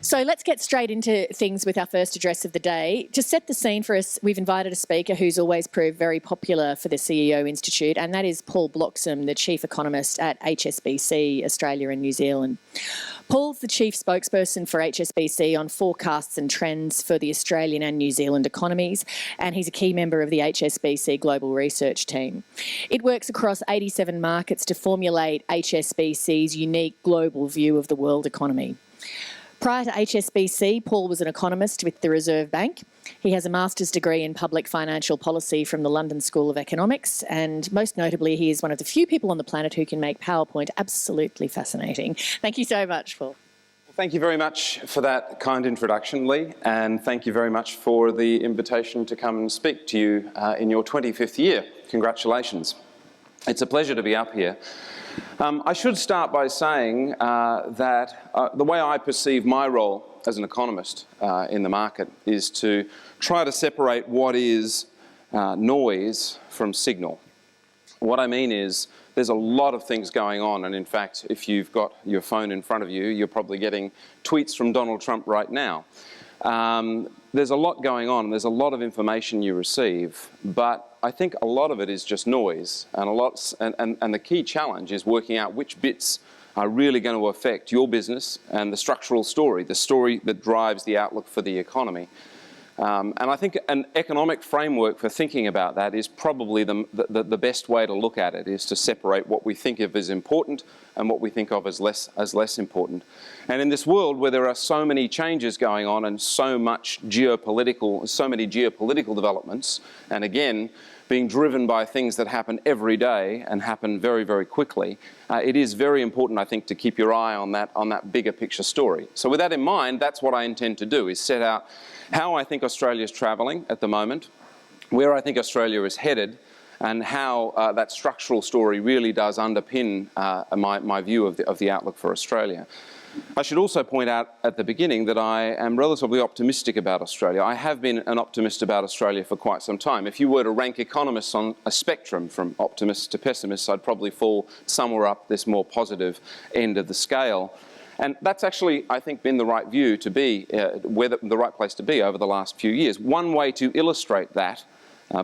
So let's get straight into things with our first address of the day. To set the scene for us, we've invited a speaker who's always proved very popular for the CEO Institute, and that is Paul Bloxham, the Chief Economist at HSBC, Australia and New Zealand. Paul's the Chief Spokesperson for HSBC on forecasts and trends for the Australian and New Zealand economies, and he's a key member of the HSBC Global Research Team. It works across 87 markets to formulate HSBC's unique global view of the world economy. Prior to HSBC, Paul was an economist with the Reserve Bank. He has a master's degree in public financial policy from the London School of Economics, and most notably, he is one of the few people on the planet who can make PowerPoint absolutely fascinating. Thank you so much, Paul. Well, thank you very much for that kind introduction, Lee, and thank you very much for the invitation to come and speak to you in your 25th year. Congratulations. It's a pleasure to be up here. I should start by saying that the way I perceive my role as an economist in the market is to try to separate what is noise from signal. What I mean is there's a lot of things going on, and in fact, if you've got your phone in front of you, you're probably getting tweets from Donald Trump right now. There's a lot going on, and there's a lot of information you receive, but I think a lot of it is just noise, and the key challenge is working out which bits are really going to affect your business and the structural story, the story that drives the outlook for the economy. And I think an economic framework for thinking about that is probably the best way to look at it, is to separate what we think of as important and what we think of as less important. And in this world where there are so many changes going on and so many geopolitical developments, and again, being driven by things that happen every day and happen very, very quickly, it is very important, I think, to keep your eye on that bigger picture story. So with that in mind, that's what I intend to do, is set out how I think Australia is travelling at the moment, where I think Australia is headed, and how that structural story really does underpin my view of the outlook for Australia. I should also point out at the beginning that I am relatively optimistic about Australia. I have been an optimist about Australia for quite some time. If you were to rank economists on a spectrum from optimists to pessimists, I'd probably fall somewhere up this more positive end of the scale. And that's actually, I think, been the right view to be, the right place to be over the last few years. One way to illustrate that,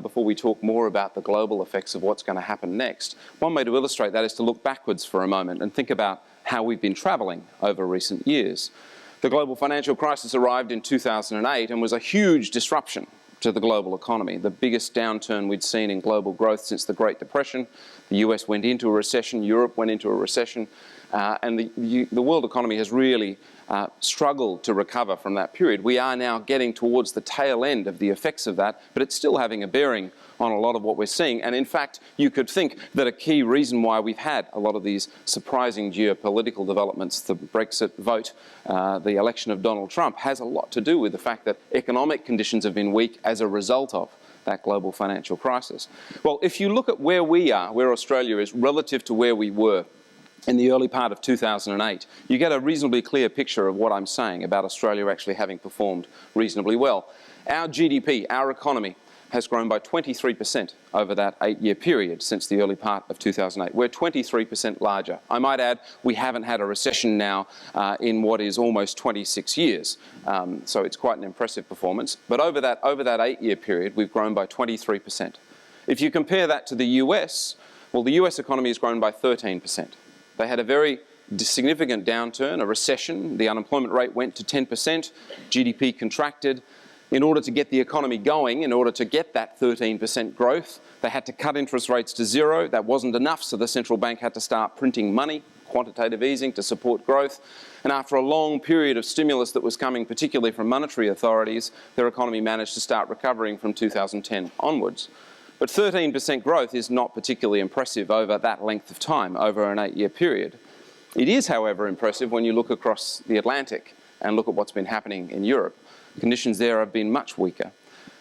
before we talk more about the global effects of what's going to happen next, one way to illustrate that is to look backwards for a moment and think about how we've been travelling over recent years. The global financial crisis arrived in 2008 and was a huge disruption to the global economy, the biggest downturn we'd seen in global growth since the Great Depression. The US went into a recession, Europe went into a recession, and the world economy has really struggled to recover from that period. We are now getting towards the tail end of the effects of that, but it's still having a bearing on a lot of what we're seeing. And in fact, you could think that a key reason why we've had a lot of these surprising geopolitical developments, the Brexit vote, the election of Donald Trump, has a lot to do with the fact that economic conditions have been weak as a result of that global financial crisis. Well, if you look at where we are, where Australia is relative to where we were in the early part of 2008, you get a reasonably clear picture of what I'm saying about Australia actually having performed reasonably well. Our GDP, our economy, has grown by 23% over that 8-year period since the early part of 2008. We're 23% larger. I might add, we haven't had a recession now in what is almost 26 years. So it's quite an impressive performance. But over that 8-year period, we've grown by 23%. If you compare that to the US, well, the US economy has grown by 13%. They had a very significant downturn, a recession. The unemployment rate went to 10%, GDP contracted. In order to get the economy going, in order to get that 13% growth, they had to cut interest rates to zero. That wasn't enough, so the central bank had to start printing money, quantitative easing, to support growth. And after a long period of stimulus that was coming particularly from monetary authorities, their economy managed to start recovering from 2010 onwards. But 13% growth is not particularly impressive over that length of time, over an 8-year period. It is, however, impressive when you look across the Atlantic and look at what's been happening in Europe. Conditions there have been much weaker.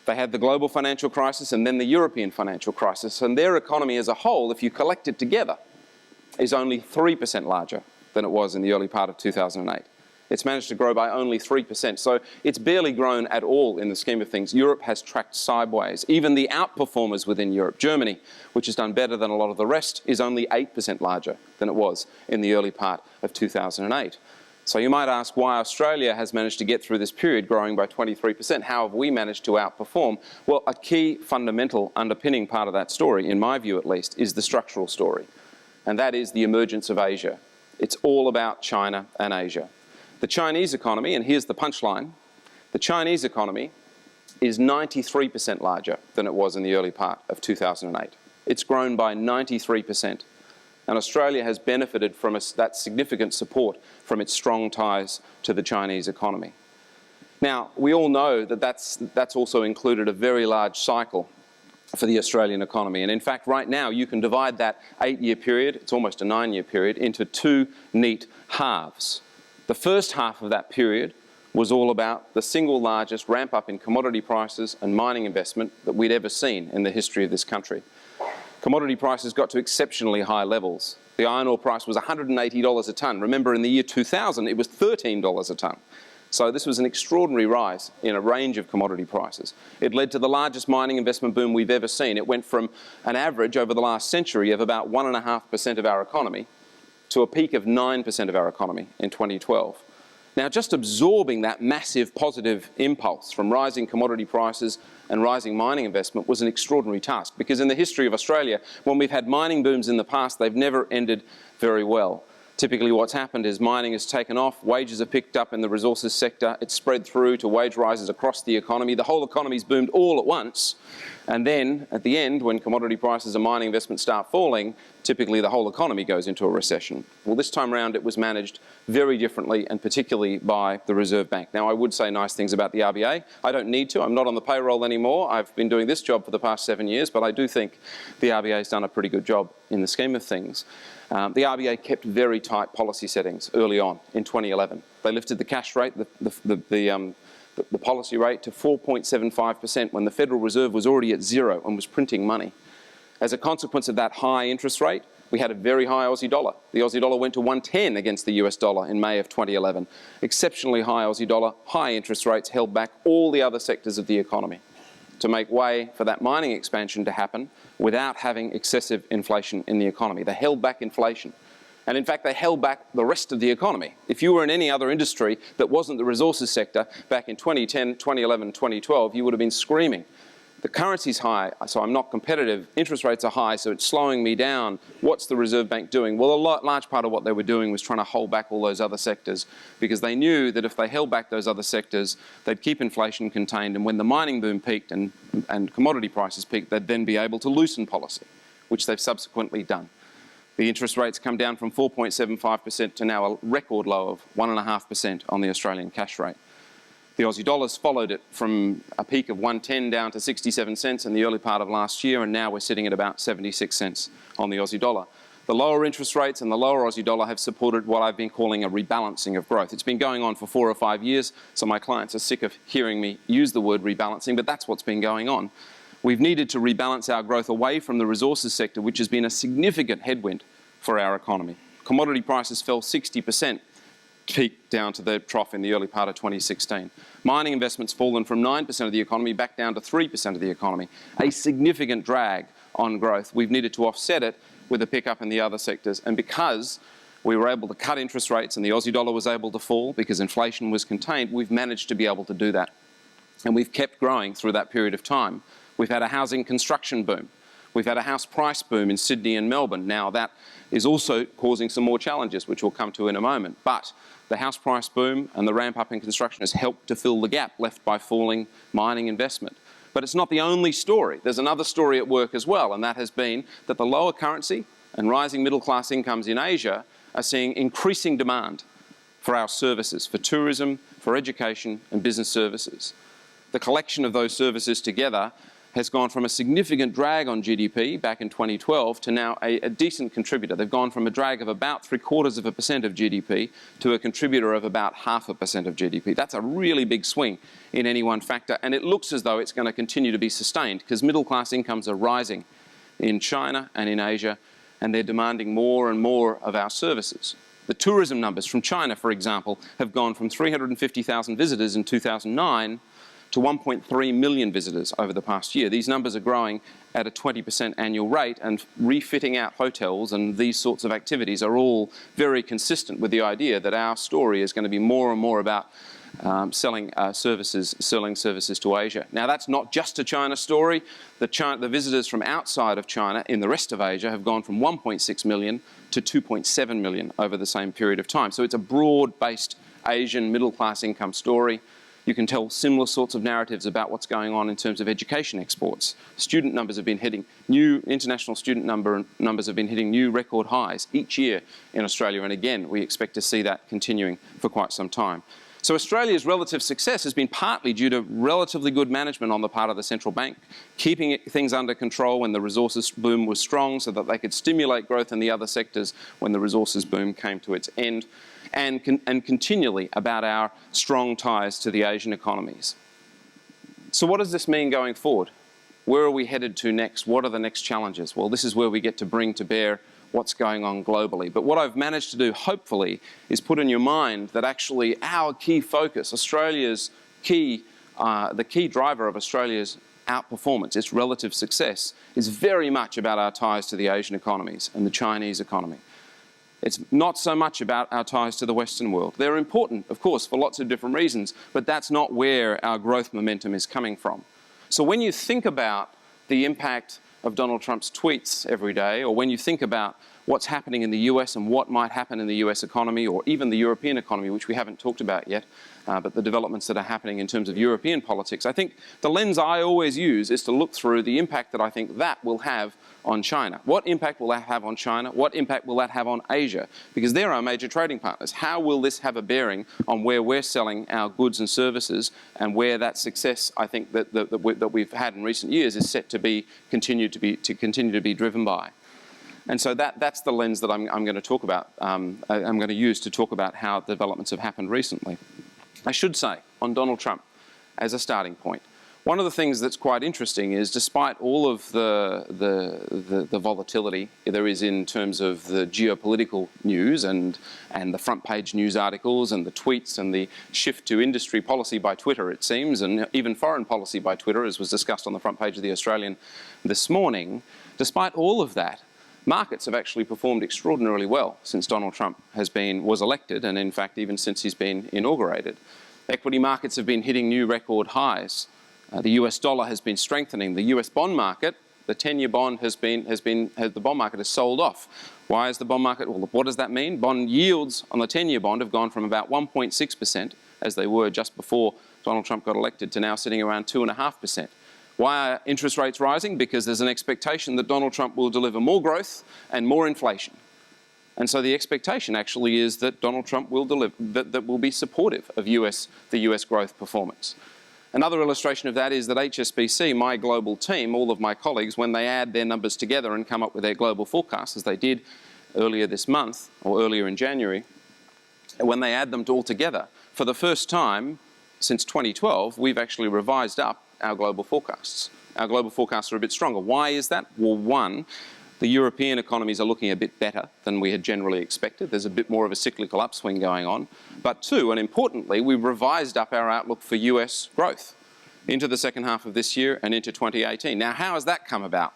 They had the global financial crisis and then the European financial crisis, and their economy as a whole, if you collect it together, is only 3% larger than it was in the early part of 2008. It's managed to grow by only 3%, so it's barely grown at all in the scheme of things. Europe has tracked sideways. Even the outperformers within Europe, Germany, which has done better than a lot of the rest, is only 8% larger than it was in the early part of 2008. So you might ask why Australia has managed to get through this period growing by 23%. How have we managed to outperform? Well, a key fundamental underpinning part of that story, in my view at least, is the structural story. And that is the emergence of Asia. It's all about China and Asia. The Chinese economy, and here's the punchline, the Chinese economy is 93% larger than it was in the early part of 2008. It's grown by 93%. And Australia has benefited from that significant support from its strong ties to the Chinese economy. Now, we all know that that's also included a very large cycle for the Australian economy. And in fact, right now, you can divide that 8-year period, it's almost a 9-year period, into 2 neat halves. The first half of that period was all about the single largest ramp up in commodity prices and mining investment that we'd ever seen in the history of this country. Commodity prices got to exceptionally high levels. The iron ore price was $180 a tonne. Remember, in the year 2000, it was $13 a tonne. So this was an extraordinary rise in a range of commodity prices. It led to the largest mining investment boom we've ever seen. It went from an average over the last century of about 1.5% of our economy to a peak of 9% of our economy in 2012. Now, just absorbing that massive positive impulse from rising commodity prices and rising mining investment was an extraordinary task, because in the history of Australia, when we've had mining booms in the past, they've never ended very well. Typically what's happened is mining has taken off, wages have picked up in the resources sector, it's spread through to wage rises across the economy, the whole economy's boomed all at once, and then at the end, when commodity prices and mining investment start falling, typically the whole economy goes into a recession. Well, this time round it was managed very differently, and particularly by the Reserve Bank. Now, I would say nice things about the RBA. I don't need to. I'm not on the payroll anymore. I've been doing this job for the past 7 years, but I do think the RBA's done a pretty good job in the scheme of things. The RBA kept very tight policy settings early on in 2011. They lifted the cash rate, the policy rate, to 4.75% when the Federal Reserve was already at 0 and was printing money. As a consequence of that high interest rate, we had a very high Aussie dollar. The Aussie dollar went to 110 against the US dollar in May of 2011. Exceptionally high Aussie dollar, high interest rates held back all the other sectors of the economy to make way for that mining expansion to happen without having excessive inflation in the economy. They held back inflation. And in fact, they held back the rest of the economy. If you were in any other industry that wasn't the resources sector back in 2010, 2011, 2012, you would have been screaming. The currency's high, so I'm not competitive. Interest rates are high, so it's slowing me down. What's the Reserve Bank doing? Well, a large part of what they were doing was trying to hold back all those other sectors, because they knew that if they held back those other sectors, they'd keep inflation contained, and when the mining boom peaked and commodity prices peaked, they'd then be able to loosen policy, which they've subsequently done. The interest rates come down from 4.75% to now a record low of 1.5% on the Australian cash rate. The Aussie dollar's followed it from a peak of 110 down to 67 cents in the early part of last year, and now we're sitting at about 76 cents on the Aussie dollar. The lower interest rates and the lower Aussie dollar have supported what I've been calling a rebalancing of growth. It's been going on for 4 or 5 years, so my clients are sick of hearing me use the word rebalancing, but that's what's been going on. We've needed to rebalance our growth away from the resources sector, which has been a significant headwind for our economy. Commodity prices fell 60%. Peaked down to the trough in the early part of 2016. Mining investment's fallen from 9% of the economy back down to 3% of the economy. A significant drag on growth. We've needed to offset it with a pickup in the other sectors. And because we were able to cut interest rates and the Aussie dollar was able to fall because inflation was contained, we've managed to be able to do that. And we've kept growing through that period of time. We've had a housing construction boom. We've had a house price boom in Sydney and Melbourne. Now that is also causing some more challenges, which we'll come to in a moment. But the house price boom and the ramp up in construction has helped to fill the gap left by falling mining investment. But it's not the only story. There's another story at work as well, and that has been that the lower currency and rising middle class incomes in Asia are seeing increasing demand for our services, for tourism, for education and business services. The collection of those services together has gone from a significant drag on GDP back in 2012 to now a decent contributor. They've gone from a drag of about 0.75% of GDP to a contributor of about 0.5% of GDP. That's a really big swing in any one factor, and it looks as though it's going to continue to be sustained because middle class incomes are rising in China and in Asia, and they're demanding more and more of our services. The tourism numbers from China, for example, have gone from 350,000 visitors in 2009 to 1.3 million visitors over the past year. These numbers are growing at a 20% annual rate, and refitting out hotels and these sorts of activities are all very consistent with the idea that our story is going to be more and more about selling services to Asia. Now, that's not just a China story. The visitors from outside of China in the rest of Asia have gone from 1.6 million to 2.7 million over the same period of time. So it's a broad-based Asian middle-class income story. You can tell similar sorts of narratives about what's going on in terms of education exports. Student numbers have been hitting international student numbers have been hitting new record highs each year in Australia, and again, we expect to see that continuing for quite some time. So Australia's relative success has been partly due to relatively good management on the part of the central bank, keeping things under control when the resources boom was strong so that they could stimulate growth in the other sectors when the resources boom came to its end, and continually about our strong ties to the Asian economies. So what does this mean going forward? Where are we headed to next? What are the next challenges? Well, this is where we get to bring to bear what's going on globally. But what I've managed to do, hopefully, is put in your mind that actually our key focus, Australia's the key driver of Australia's outperformance, its relative success, is very much about our ties to the Asian economies and the Chinese economy. It's not so much about our ties to the Western world. They're important, of course, for lots of different reasons, but that's not where our growth momentum is coming from. So when you think about the impact of Donald Trump's tweets every day, or when you think about what's happening in the US and what might happen in the US economy, or even the European economy, which we haven't talked about yet, but the developments that are happening in terms of European politics, I think the lens I always use is to look through the impact that I think that will have on China. What impact will that have on China? What impact will that have on Asia? Because they're our major trading partners. How will this have a bearing on where we're selling our goods and services, and where that success, I think, that we've had in recent years is set to continue to be driven by? And so that's the lens that I'm going to talk about. I'm going to use to talk about how developments have happened recently. I should say, on Donald Trump, as a starting point, one of the things that's quite interesting is, despite all of the volatility there is in terms of the geopolitical news and the front page news articles and the tweets and the shift to industry policy by Twitter, it seems, and even foreign policy by Twitter, as was discussed on the front page of The Australian this morning, despite all of that, markets have actually performed extraordinarily well since Donald Trump was elected, and in fact even since he's been inaugurated. Equity markets have been hitting new record highs. The US dollar has been strengthening. The US bond market, the 10-year bond the bond market has sold off. Why is the bond market? Well, what does that mean? Bond yields on the 10-year bond have gone from about 1.6%, as they were just before Donald Trump got elected, to now sitting around 2.5%. Why are interest rates rising? Because there's an expectation that Donald Trump will deliver more growth and more inflation. And so the expectation actually is that Donald Trump will will be supportive of the US growth performance. Another illustration of that is that HSBC, my global team, all of my colleagues, when they add their numbers together and come up with their global forecasts, as they did earlier this month or earlier in January, when they add them all together, for the first time since 2012, we've actually revised up our global forecasts. Our global forecasts are a bit stronger. Why is that? Well, one, the European economies are looking a bit better than we had generally expected. There's a bit more of a cyclical upswing going on. But two, and importantly, we've revised up our outlook for US growth into the second half of this year and into 2018. Now, how has that come about?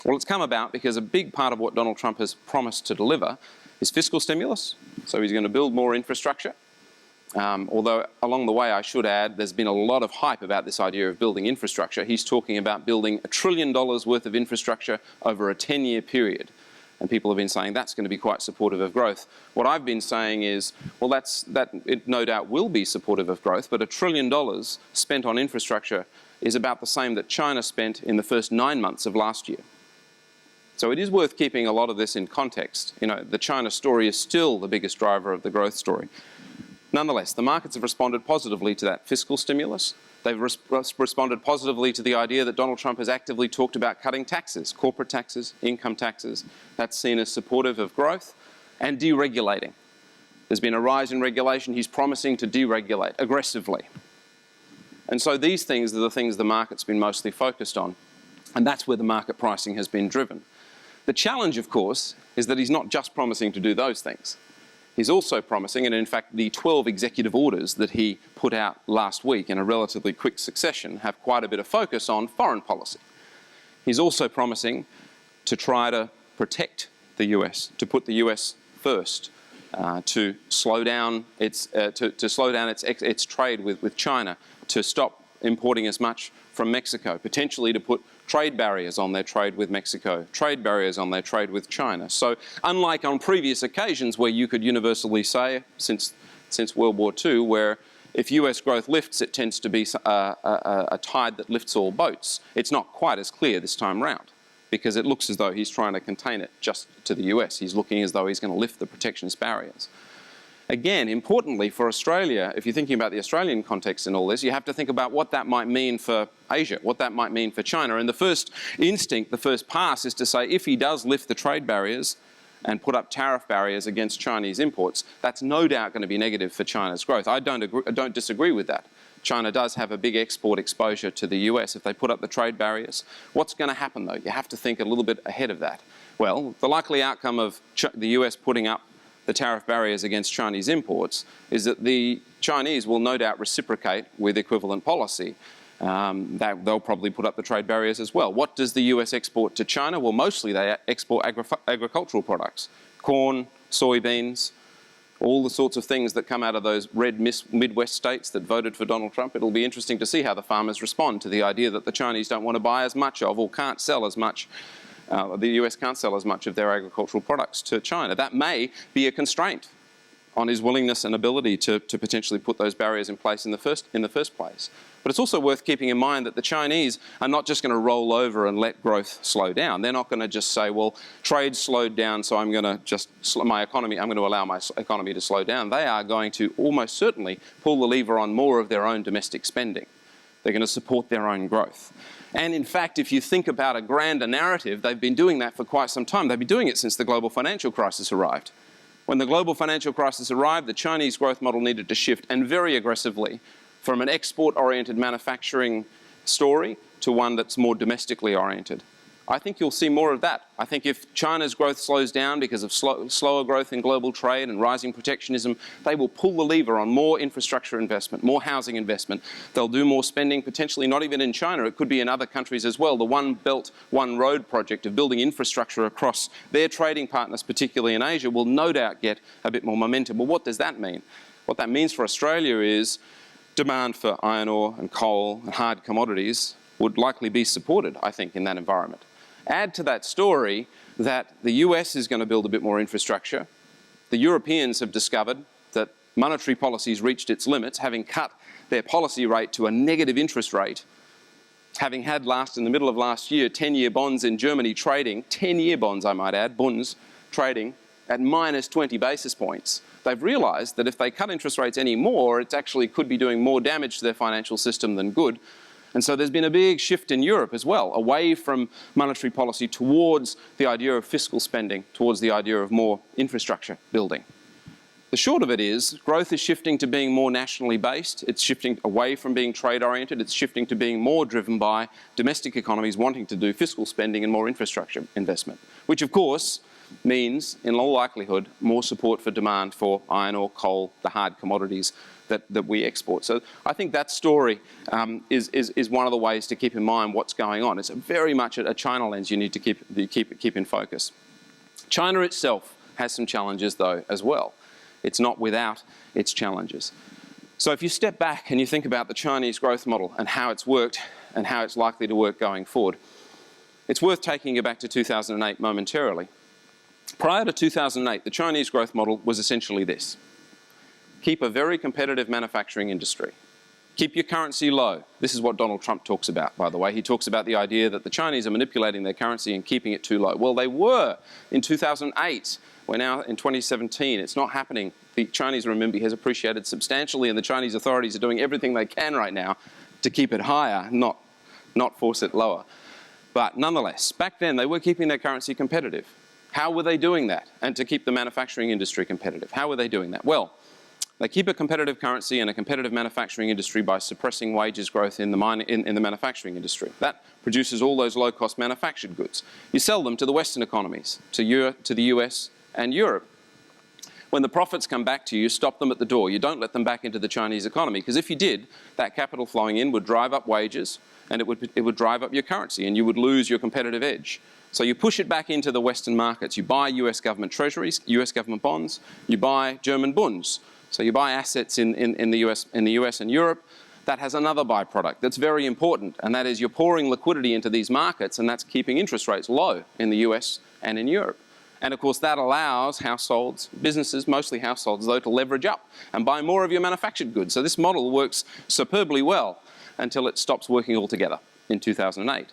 Well, it's come about because a big part of what Donald Trump has promised to deliver is fiscal stimulus. So he's going to build more infrastructure. Although along the way, I should add, there's been a lot of hype about this idea of building infrastructure. He's talking about building $1 trillion worth of infrastructure over a 10-year period. And people have been saying that's going to be quite supportive of growth. What I've been saying is, well, it no doubt will be supportive of growth, but $1 trillion spent on infrastructure is about the same that China spent in the first 9 months of last year. So it is worth keeping a lot of this in context. You know, the China story is still the biggest driver of the growth story. Nonetheless, the markets have responded positively to that fiscal stimulus. They've responded positively to the idea that Donald Trump has actively talked about cutting taxes, corporate taxes, income taxes. That's seen as supportive of growth, and deregulating. There's been a rise in regulation. He's promising to deregulate aggressively. And so these things are the things the market's been mostly focused on, and that's where the market pricing has been driven. The challenge, of course, is that he's not just promising to do those things. He's also promising, and in fact the 12 executive orders that he put out last week in a relatively quick succession have quite a bit of focus on foreign policy. He's also promising to try to protect the US, to put the US first, to slow down its its trade with China, to stop importing as much from Mexico, potentially to put trade barriers on their trade with Mexico, trade barriers on their trade with China. So unlike on previous occasions where you could universally say, since World War II, where if US growth lifts, it tends to be a tide that lifts all boats, it's not quite as clear this time round, because it looks as though he's trying to contain it just to the US. He's looking as though he's going to lift the protectionist barriers. Again, importantly for Australia, if you're thinking about the Australian context in all this, you have to think about what that might mean for Asia, what that might mean for China. And the first instinct, the first pass is to say if he does lift the trade barriers and put up tariff barriers against Chinese imports, that's no doubt going to be negative for China's growth. I don't disagree with that. China does have a big export exposure to the US if they put up the trade barriers. What's going to happen though? You have to think a little bit ahead of that. Well, the likely outcome of the US putting up the tariff barriers against Chinese imports is that the Chinese will no doubt reciprocate with equivalent policy. They'll probably put up the trade barriers as well. What does the US export to China? Well, mostly they export agricultural products, corn, soybeans, all the sorts of things that come out of those red Midwest states that voted for Donald Trump. It'll be interesting to see how the farmers respond to the idea that the Chinese don't want to buy as much of or can't sell as much. The US can't sell as much of their agricultural products to China. That may be a constraint on his willingness and ability to potentially put those barriers in place in the first place. But it's also worth keeping in mind that the Chinese are not just going to roll over and let growth slow down. They're not going to just say, well, trade slowed down, so I'm going to allow my economy to slow down. They are going to almost certainly pull the lever on more of their own domestic spending. They're going to support their own growth. And in fact, if you think about a grander narrative, they've been doing that for quite some time. They've been doing it since the global financial crisis arrived. When the global financial crisis arrived, the Chinese growth model needed to shift, and very aggressively, from an export-oriented manufacturing story to one that's more domestically oriented. I think you'll see more of that. I think if China's growth slows down because of slower growth in global trade and rising protectionism, they will pull the lever on more infrastructure investment, more housing investment. They'll do more spending, potentially not even in China. It could be in other countries as well. The One Belt, One Road project of building infrastructure across their trading partners, particularly in Asia, will no doubt get a bit more momentum. Well, what does that mean? What that means for Australia is demand for iron ore and coal and hard commodities would likely be supported, I think, in that environment. Add to that story that the US is going to build a bit more infrastructure. The Europeans have discovered that monetary policy's reached its limits, having cut their policy rate to a negative interest rate, having had in the middle of last year, 10-year bonds in Germany trading, 10-year bonds I might add, Bunds, trading at minus 20 basis points. They've realised that if they cut interest rates any more, it actually could be doing more damage to their financial system than good. And so there's been a big shift in Europe as well, away from monetary policy towards the idea of fiscal spending, towards the idea of more infrastructure building. The short of it is, growth is shifting to being more nationally based. It's shifting away from being trade-oriented. It's shifting to being more driven by domestic economies wanting to do fiscal spending and more infrastructure investment, which of course means, in all likelihood, more support for demand for iron ore, coal, the hard commodities that we export. So I think that story is one of the ways to keep in mind what's going on. It's very much a China lens you need to keep in focus. China itself has some challenges though as well. It's not without its challenges. So if you step back and you think about the Chinese growth model and how it's worked and how it's likely to work going forward, it's worth taking you back to 2008 momentarily. Prior to 2008, the Chinese growth model was essentially this. Keep a very competitive manufacturing industry. Keep your currency low. This is what Donald Trump talks about, by the way. He talks about the idea that the Chinese are manipulating their currency and keeping it too low. Well, they were in 2008. We're now in 2017. It's not happening. The Chinese renminbi has appreciated substantially, and the Chinese authorities are doing everything they can right now to keep it higher, not force it lower. But nonetheless, back then they were keeping their currency competitive. How were they doing that? And to keep the manufacturing industry competitive. How were they doing that? Well, they keep a competitive currency and a competitive manufacturing industry by suppressing wages growth in the manufacturing industry. That produces all those low-cost manufactured goods. You sell them to the Western economies, to the US and Europe. When the profits come back to you, stop them at the door. You don't let them back into the Chinese economy, because if you did, that capital flowing in would drive up wages and it would drive up your currency and you would lose your competitive edge. So you push it back into the Western markets. You buy US government treasuries, US government bonds, you buy German bunds. So you buy assets in the US and Europe. That has another byproduct that's very important, and that is you're pouring liquidity into these markets, and that's keeping interest rates low in the US and in Europe. And of course that allows households, businesses, mostly households though, to leverage up and buy more of your manufactured goods. So this model works superbly well until it stops working altogether in 2008.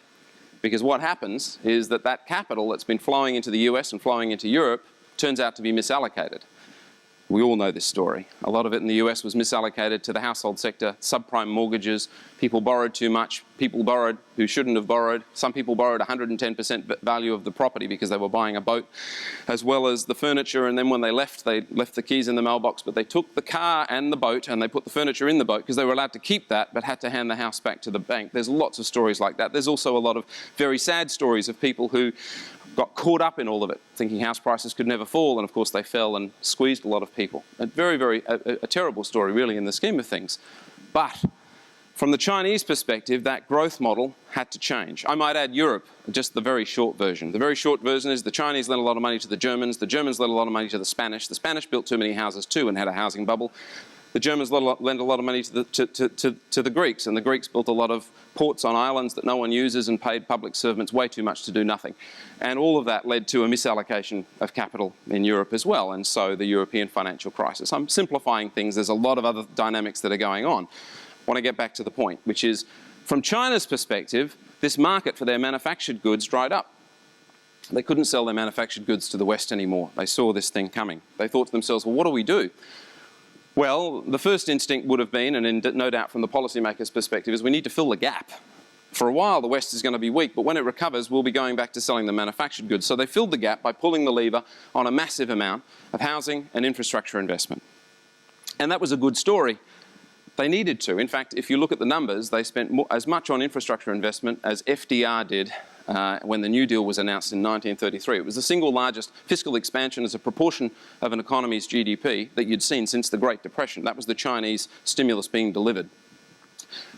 Because what happens is that that capital that's been flowing into the US and flowing into Europe turns out to be misallocated. We all know this story. A lot of it in the US was misallocated to the household sector, subprime mortgages, people borrowed too much, people borrowed who shouldn't have borrowed. Some people borrowed 110% value of the property because they were buying a boat, as well as the furniture, and then when they left the keys in the mailbox, but they took the car and the boat and they put the furniture in the boat because they were allowed to keep that but had to hand the house back to the bank. There's lots of stories like that. There's also a lot of very sad stories of people who got caught up in all of it, thinking house prices could never fall, and of course they fell and squeezed a lot of people. A terrible story really in the scheme of things. But from the Chinese perspective, that growth model had to change. I might add Europe, just the very short version. The very short version is the Chinese lent a lot of money to the Germans lent a lot of money to the Spanish built too many houses too and had a housing bubble. The Germans lent a lot of money to the Greeks, and the Greeks built a lot of ports on islands that no one uses and paid public servants way too much to do nothing. And all of that led to a misallocation of capital in Europe as well, and so the European financial crisis. I'm simplifying things. There's a lot of other dynamics that are going on. I want to get back to the point, which is, from China's perspective, this market for their manufactured goods dried up. They couldn't sell their manufactured goods to the West anymore. They saw this thing coming. They thought to themselves, well, what do we do? Well, the first instinct would have been, and no doubt from the policymakers' perspective, is we need to fill the gap. For a while, the West is going to be weak, but when it recovers, we'll be going back to selling the manufactured goods. So they filled the gap by pulling the lever on a massive amount of housing and infrastructure investment. And that was a good story. They needed to. In fact, if you look at the numbers, they spent as much on infrastructure investment as FDR did when the New Deal was announced in 1933. It was the single largest fiscal expansion as a proportion of an economy's GDP that you'd seen since the Great Depression. That was the Chinese stimulus being delivered.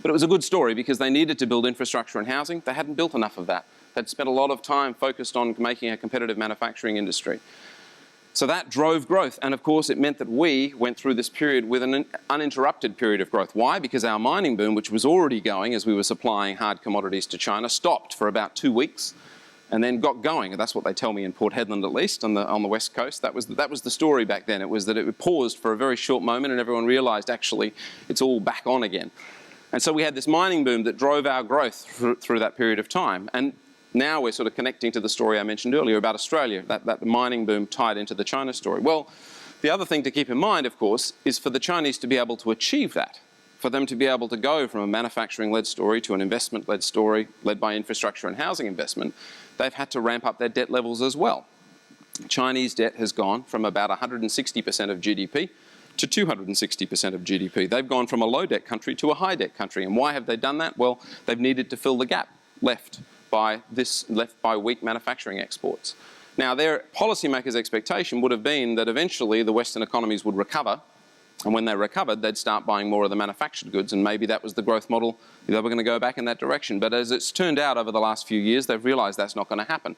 But it was a good story because they needed to build infrastructure and housing. They hadn't built enough of that. They'd spent a lot of time focused on making a competitive manufacturing industry. So that drove growth, and of course it meant that we went through this period with an uninterrupted period of growth. Why? Because our mining boom, which was already going as we were supplying hard commodities to China, stopped for about 2 weeks and then got going. That's what they tell me in Port Hedland, at least, on the west coast. That was the story back then. It was that it paused for a very short moment and everyone realised actually it's all back on again. And so we had this mining boom that drove our growth through that period of time. And now we're sort of connecting to the story I mentioned earlier about Australia, that mining boom tied into the China story. Well, the other thing to keep in mind, of course, is for the Chinese to be able to achieve that, for them to be able to go from a manufacturing-led story to an investment-led story led by infrastructure and housing investment, they've had to ramp up their debt levels as well. Chinese debt has gone from about 160% of GDP to 260% of GDP. They've gone from a low debt country to a high debt country. And why have they done that? Well, they've needed to fill the gap left by weak manufacturing exports. Now, their policymakers' expectation would have been that eventually the Western economies would recover, and when they recovered, they'd start buying more of the manufactured goods, and maybe that was the growth model. They were going to go back in that direction. But as it's turned out over the last few years, they've realised that's not going to happen.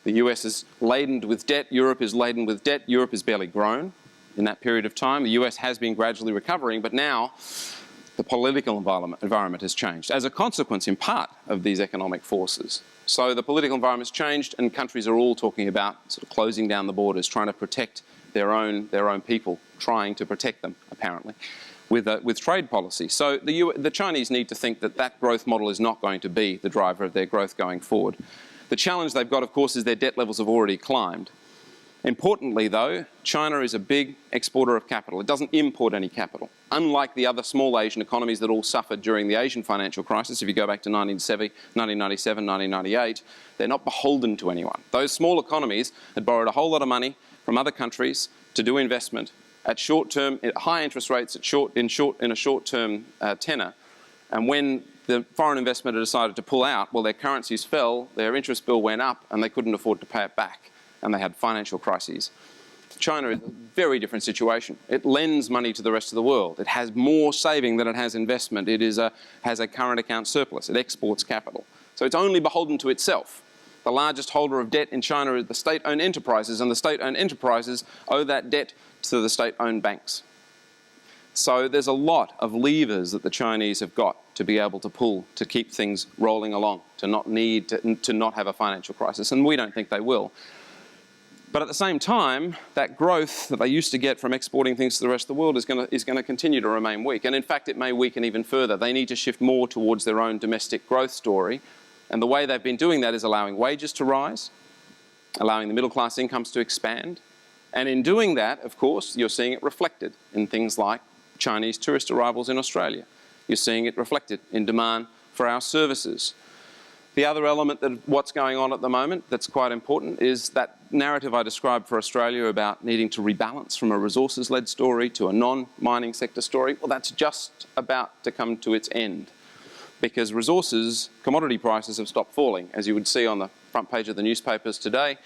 The US is laden with debt, Europe is laden with debt, Europe has barely grown in that period of time. The US has been gradually recovering, but now the political environment has changed as a consequence, in part, of these economic forces. So the political environment's changed, and countries are all talking about sort of closing down the borders, trying to protect their own people, trying to protect them, apparently, with trade policy. So the Chinese need to think that that growth model is not going to be the driver of their growth going forward. The challenge they've got, of course, is their debt levels have already climbed. Importantly, though, China is a big exporter of capital. It doesn't import any capital. Unlike the other small Asian economies that all suffered during the Asian financial crisis, if you go back to 1997, 1998, they're not beholden to anyone. Those small economies had borrowed a whole lot of money from other countries to do investment at short-term, at high interest rates, in a short-term tenor. And when the foreign investment had decided to pull out, well, their currencies fell, their interest bill went up, and they couldn't afford to pay it back. And they had financial crises. China is a very different situation. It lends money to the rest of the world. It has more saving than it has investment. It has a current account surplus. It exports capital. So it's only beholden to itself. The largest holder of debt in China is the state-owned enterprises, and the state-owned enterprises owe that debt to the state-owned banks. So there's a lot of levers that the Chinese have got to be able to pull to keep things rolling along, to not have a financial crisis, and we don't think they will. But at the same time, that growth that they used to get from exporting things to the rest of the world is going to continue to remain weak. And in fact, it may weaken even further. They need to shift more towards their own domestic growth story. And the way they've been doing that is allowing wages to rise, allowing the middle class incomes to expand. And in doing that, of course, you're seeing it reflected in things like Chinese tourist arrivals in Australia. You're seeing it reflected in demand for our services. The other element of what's going on at the moment that's quite important is that narrative I described for Australia about needing to rebalance from a resources-led story to a non-mining sector story. Well, that's just about to come to its end, because commodity prices have stopped falling. As you would see on the front page of the newspapers today,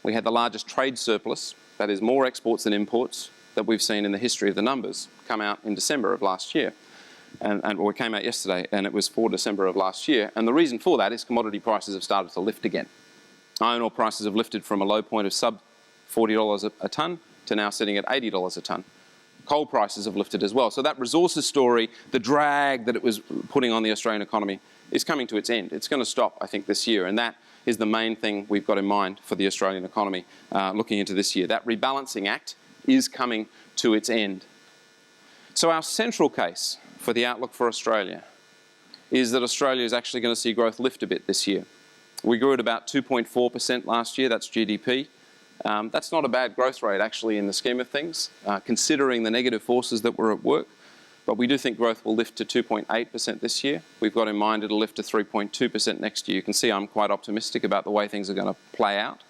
we had the largest trade surplus, that is more exports than imports, that we've seen in the history of the numbers, come out in December of last year. Or it came out yesterday, and it was for December of last year. And the reason for that is commodity prices have started to lift again. Iron ore prices have lifted from a low point of sub $40 a tonne to now sitting at $80 a tonne. Coal prices have lifted as well. So that resources story, the drag that it was putting on the Australian economy, is coming to its end. It's going to stop, I think, this year. And that is the main thing we've got in mind for the Australian economy looking into this year. That rebalancing act is coming to its end. So our central case for the outlook for Australia is that Australia is actually going to see growth lift a bit this year. We grew at about 2.4% last year, that's GDP. That's not a bad growth rate actually in the scheme of things, considering the negative forces that were at work. But we do think growth will lift to 2.8% this year. We've got in mind it'll lift to 3.2% next year. You can see I'm quite optimistic about the way things are going to play out.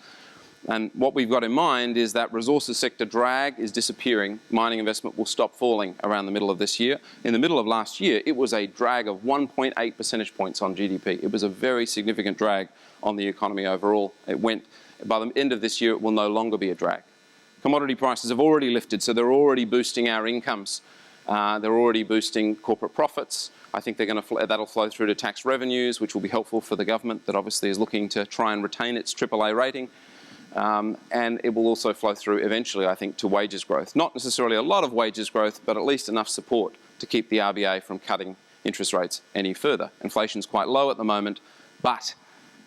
And what we've got in mind is that resources sector drag is disappearing. Mining investment will stop falling around the middle of this year. In the middle of last year, it was a drag of 1.8 percentage points on GDP. It was a very significant drag on the economy overall. By the end of this year, it will no longer be a drag. Commodity prices have already lifted, so they're already boosting our incomes. They're already boosting corporate profits. I think that'll flow through to tax revenues, which will be helpful for the government that obviously is looking to try and retain its AAA rating. And it will also flow through eventually, I think, to wages growth. Not necessarily a lot of wages growth, but at least enough support to keep the RBA from cutting interest rates any further. Inflation's quite low at the moment, but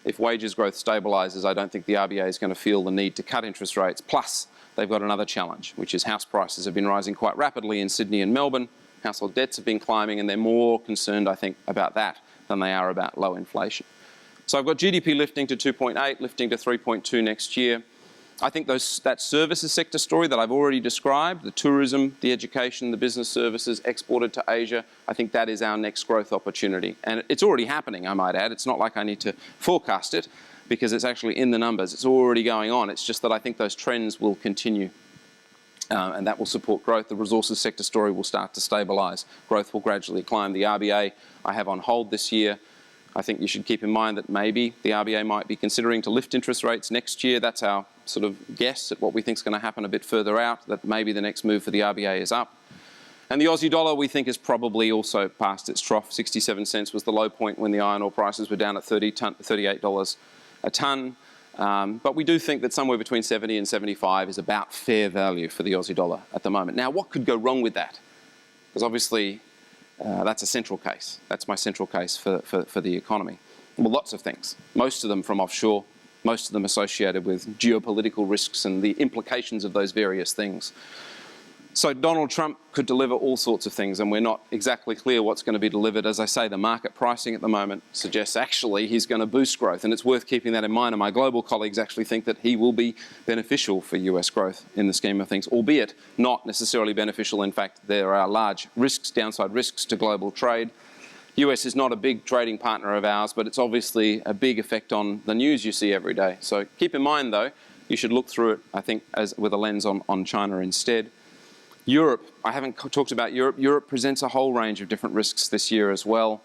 if wages growth stabilises, I don't think the RBA is going to feel the need to cut interest rates. Plus, they've got another challenge, which is house prices have been rising quite rapidly in Sydney and Melbourne. Household debts have been climbing, and they're more concerned, I think, about that than they are about low inflation. So I've got GDP lifting to 2.8, lifting to 3.2 next year. I think that services sector story that I've already described, the tourism, the education, the business services exported to Asia, I think that is our next growth opportunity. And it's already happening, I might add. It's not like I need to forecast it because it's actually in the numbers. It's already going on. It's just that I think those trends will continue and that will support growth. The resources sector story will start to stabilise. Growth will gradually climb. The RBA I have on hold this year. I think you should keep in mind that maybe the RBA might be considering to lift interest rates next year. That's our sort of guess at what we think is going to happen a bit further out, that maybe the next move for the RBA is up. And the Aussie dollar, we think, is probably also past its trough. 67 cents was the low point when the iron ore prices were down at $38 a tonne. But we do think that somewhere between 70 and 75 is about fair value for the Aussie dollar at the moment. Now, what could go wrong with that? Because obviously, that's a central case. That's my central case for the economy. Well, lots of things. Most of them from offshore. Most of them associated with geopolitical risks and the implications of those various things. So Donald Trump could deliver all sorts of things, and we're not exactly clear what's going to be delivered. As I say, the market pricing at the moment suggests actually he's going to boost growth, and it's worth keeping that in mind. And my global colleagues actually think that he will be beneficial for US growth in the scheme of things, albeit not necessarily beneficial. In fact, there are large risks, downside risks to global trade. US is not a big trading partner of ours, but it's obviously a big effect on the news you see every day. So keep in mind, though, you should look through it, I think, with a lens on China instead. Europe, I haven't talked about Europe. Europe presents a whole range of different risks this year as well.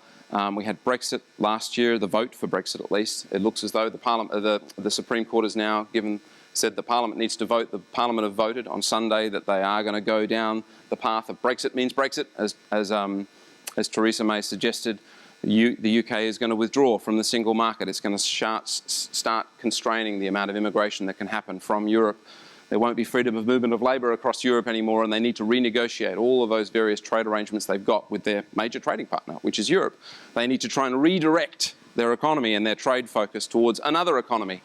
We had Brexit last year, the vote for Brexit at least. It looks as though the Supreme Court has now given said the Parliament needs to vote. The Parliament have voted on Sunday that they are going to go down the path of Brexit means Brexit, as Theresa May suggested. The UK is going to withdraw from the single market. It's going to start constraining the amount of immigration that can happen from Europe. There won't be freedom of movement of labour across Europe anymore, and they need to renegotiate all of those various trade arrangements they've got with their major trading partner, which is Europe. They need to try and redirect their economy and their trade focus towards another economy.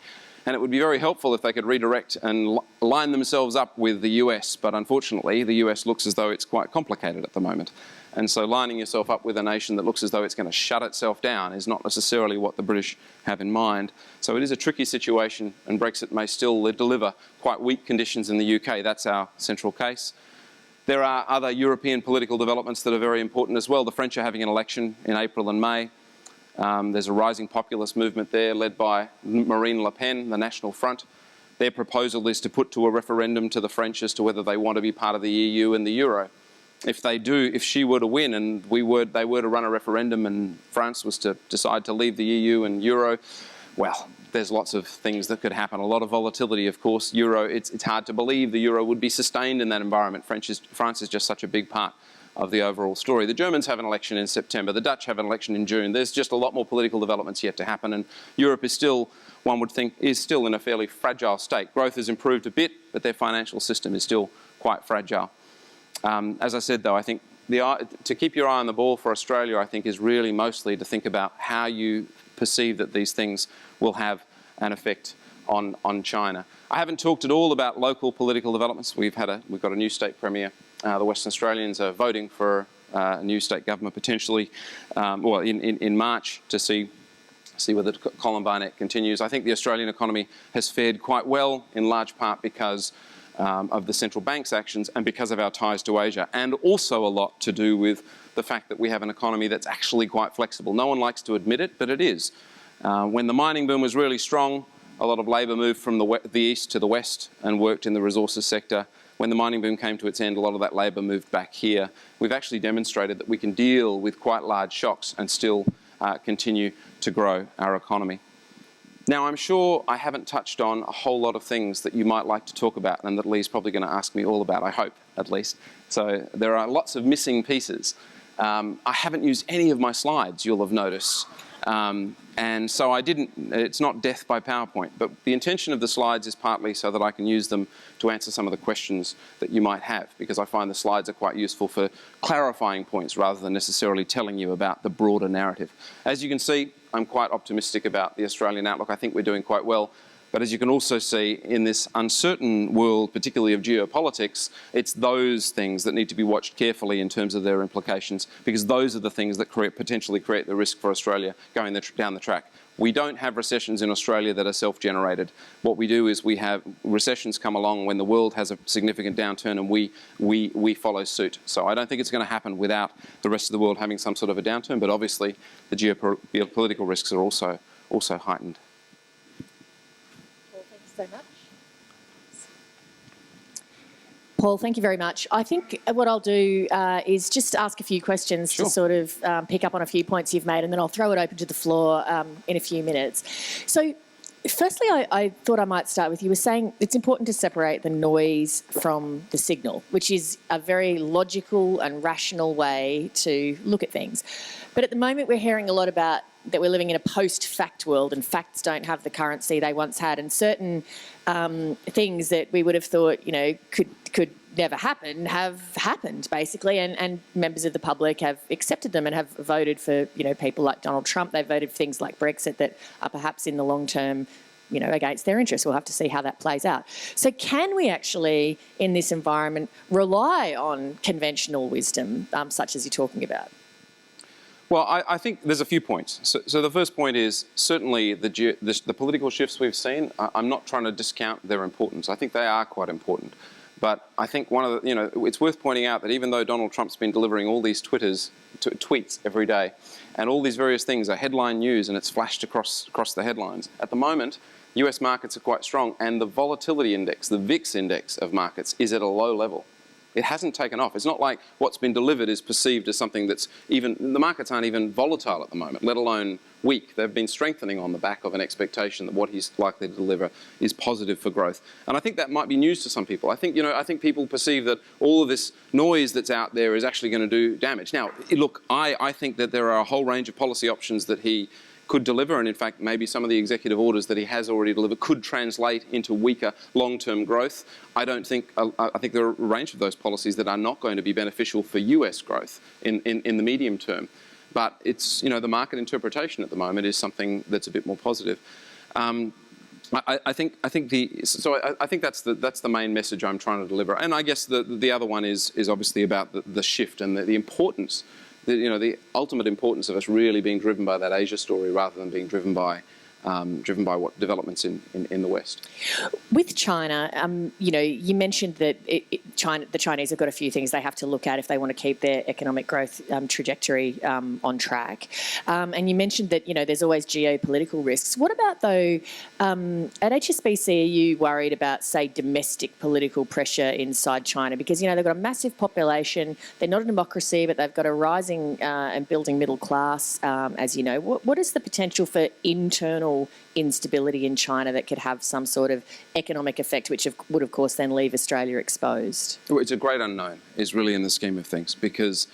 And it would be very helpful if they could redirect and line themselves up with the US, but unfortunately the US looks as though it's quite complicated at the moment. And so lining yourself up with a nation that looks as though it's going to shut itself down is not necessarily what the British have in mind. So it is a tricky situation, and Brexit may still deliver quite weak conditions in the UK. That's our central case. There are other European political developments that are very important as well. The French are having an election in April and May. There's a rising populist movement there led by Marine Le Pen, the National Front. Their proposal is to put to a referendum to the French as to whether they want to be part of the EU and the Euro. If they do, if she were to win and they were to run a referendum and France was to decide to leave the EU and Euro, well, there's lots of things that could happen. A lot of volatility, of course. It's hard to believe the Euro would be sustained in that environment. France is just such a big part of the overall story. The Germans have an election in September. The Dutch have an election in June. There's just a lot more political developments yet to happen, and Europe is still, one would think, is still in a fairly fragile state. Growth has improved a bit, but their financial system is still quite fragile. As I said, though, I think to keep your eye on the ball for Australia, I think, is really mostly to think about how you perceive that these things will have an effect on China. I haven't talked at all about local political developments. We've got a new state premier. The Western Australians are voting for a new state government potentially, in March to see whether Colin Barnett continues. I think the Australian economy has fared quite well, in large part because of the central bank's actions and because of our ties to Asia, and also a lot to do with the fact that we have an economy that's actually quite flexible. No one likes to admit it, but it is. When the mining boom was really strong, a lot of labour moved from the east to the west and worked in the resources sector. When the mining boom came to its end, a lot of that labour moved back here. We've actually demonstrated that we can deal with quite large shocks and still continue to grow our economy. Now, I'm sure I haven't touched on a whole lot of things that you might like to talk about and that Lee's probably going to ask me all about, I hope, at least. So there are lots of missing pieces. I haven't used any of my slides, you'll have noticed. And so it's not death by PowerPoint, but the intention of the slides is partly so that I can use them to answer some of the questions that you might have, because I find the slides are quite useful for clarifying points rather than necessarily telling you about the broader narrative. As you can see, I'm quite optimistic about the Australian outlook. I think we're doing quite well. But as you can also see, in this uncertain world, particularly of geopolitics, it's those things that need to be watched carefully in terms of their implications, because those are the things that potentially create the risk for Australia going down the track. We don't have recessions in Australia that are self-generated. What we do is we have recessions come along when the world has a significant downturn, and we follow suit. So I don't think it's going to happen without the rest of the world having some sort of a downturn, but obviously the geopolitical risks are also heightened. So much. Paul, thank you very much. I think what I'll do is just ask a few questions to sort of pick up on a few points you've made, and then I'll throw it open to the floor in a few minutes. So firstly, I thought I might start with, you were saying it's important to separate the noise from the signal, which is a very logical and rational way to look at things. But at the moment, we're hearing a lot about that we're living in a post-fact world, and facts don't have the currency they once had, and certain things that we would have thought, you know, could never happen have happened, basically, and members of the public have accepted them and have voted for, you know, people like Donald Trump. They've voted for things like Brexit that are perhaps in the long term, you know, against their interests. We'll have to see how that plays out. So can we actually, in this environment, rely on conventional wisdom, such as you're talking about? Well, I think there's a few points. So the first point is certainly the political shifts we've seen. I'm not trying to discount their importance. I think they are quite important. But I think one of the, you know, it's worth pointing out that even though Donald Trump's been delivering all these tweets every day, and all these various things are headline news and it's flashed across the headlines, at the moment, US markets are quite strong, and the volatility index, the VIX index of markets, is at a low level. It hasn't taken off. It's not like what's been delivered is perceived as something that's even, the markets aren't even volatile at the moment, let alone weak. They've been strengthening on the back of an expectation that what he's likely to deliver is positive for growth. And I think that might be news to some people. I think, I think people perceive that all of this noise that's out there is actually going to do damage. Now, look, I think that there are a whole range of policy options that he could deliver, and in fact maybe some of the executive orders that he has already delivered could translate into weaker long-term growth. I think there are a range of those policies that are not going to be beneficial for US growth in the medium term. But it's, the market interpretation at the moment is something that's a bit more positive. I think that's the main message I'm trying to deliver. And I guess the other one is obviously about the shift and the importance, the ultimate importance of us really being driven by that Asia story rather than being driven by what developments in the West. With China, you mentioned that the Chinese have got a few things they have to look at if they want to keep their economic growth trajectory on track. And you mentioned that, there's always geopolitical risks. What about, though, at HSBC, are you worried about, say, domestic political pressure inside China? Because, they've got a massive population, they're not a democracy, but they've got a rising and building middle class, as you know. What is the potential for internal instability in China that could have some sort of economic effect, which would, of course, then leave Australia exposed? Well, it's a great unknown, is really in the scheme of things, because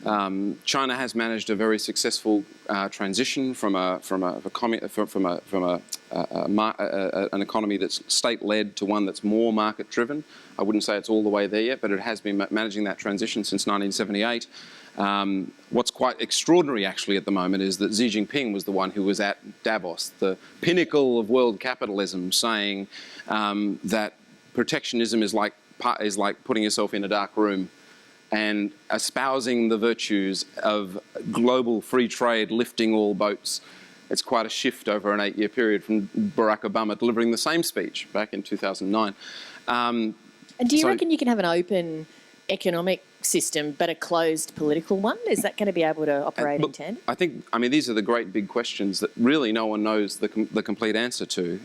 China has managed a very successful transition from an economy that's state-led to one that's more market-driven. I wouldn't say it's all the way there yet, but it has been managing that transition since 1978. What's quite extraordinary, actually, at the moment is that Xi Jinping was the one who was at Davos, the pinnacle of world capitalism, saying that protectionism is like putting yourself in a dark room, and espousing the virtues of global free trade lifting all boats. It's quite a shift over an 8-year period from Barack Obama delivering the same speech back in 2009. And do you reckon you can have an open economic system but a closed political one? Is that going to be able to operate in tandem? I mean, these are the great big questions that really no one knows the complete answer to.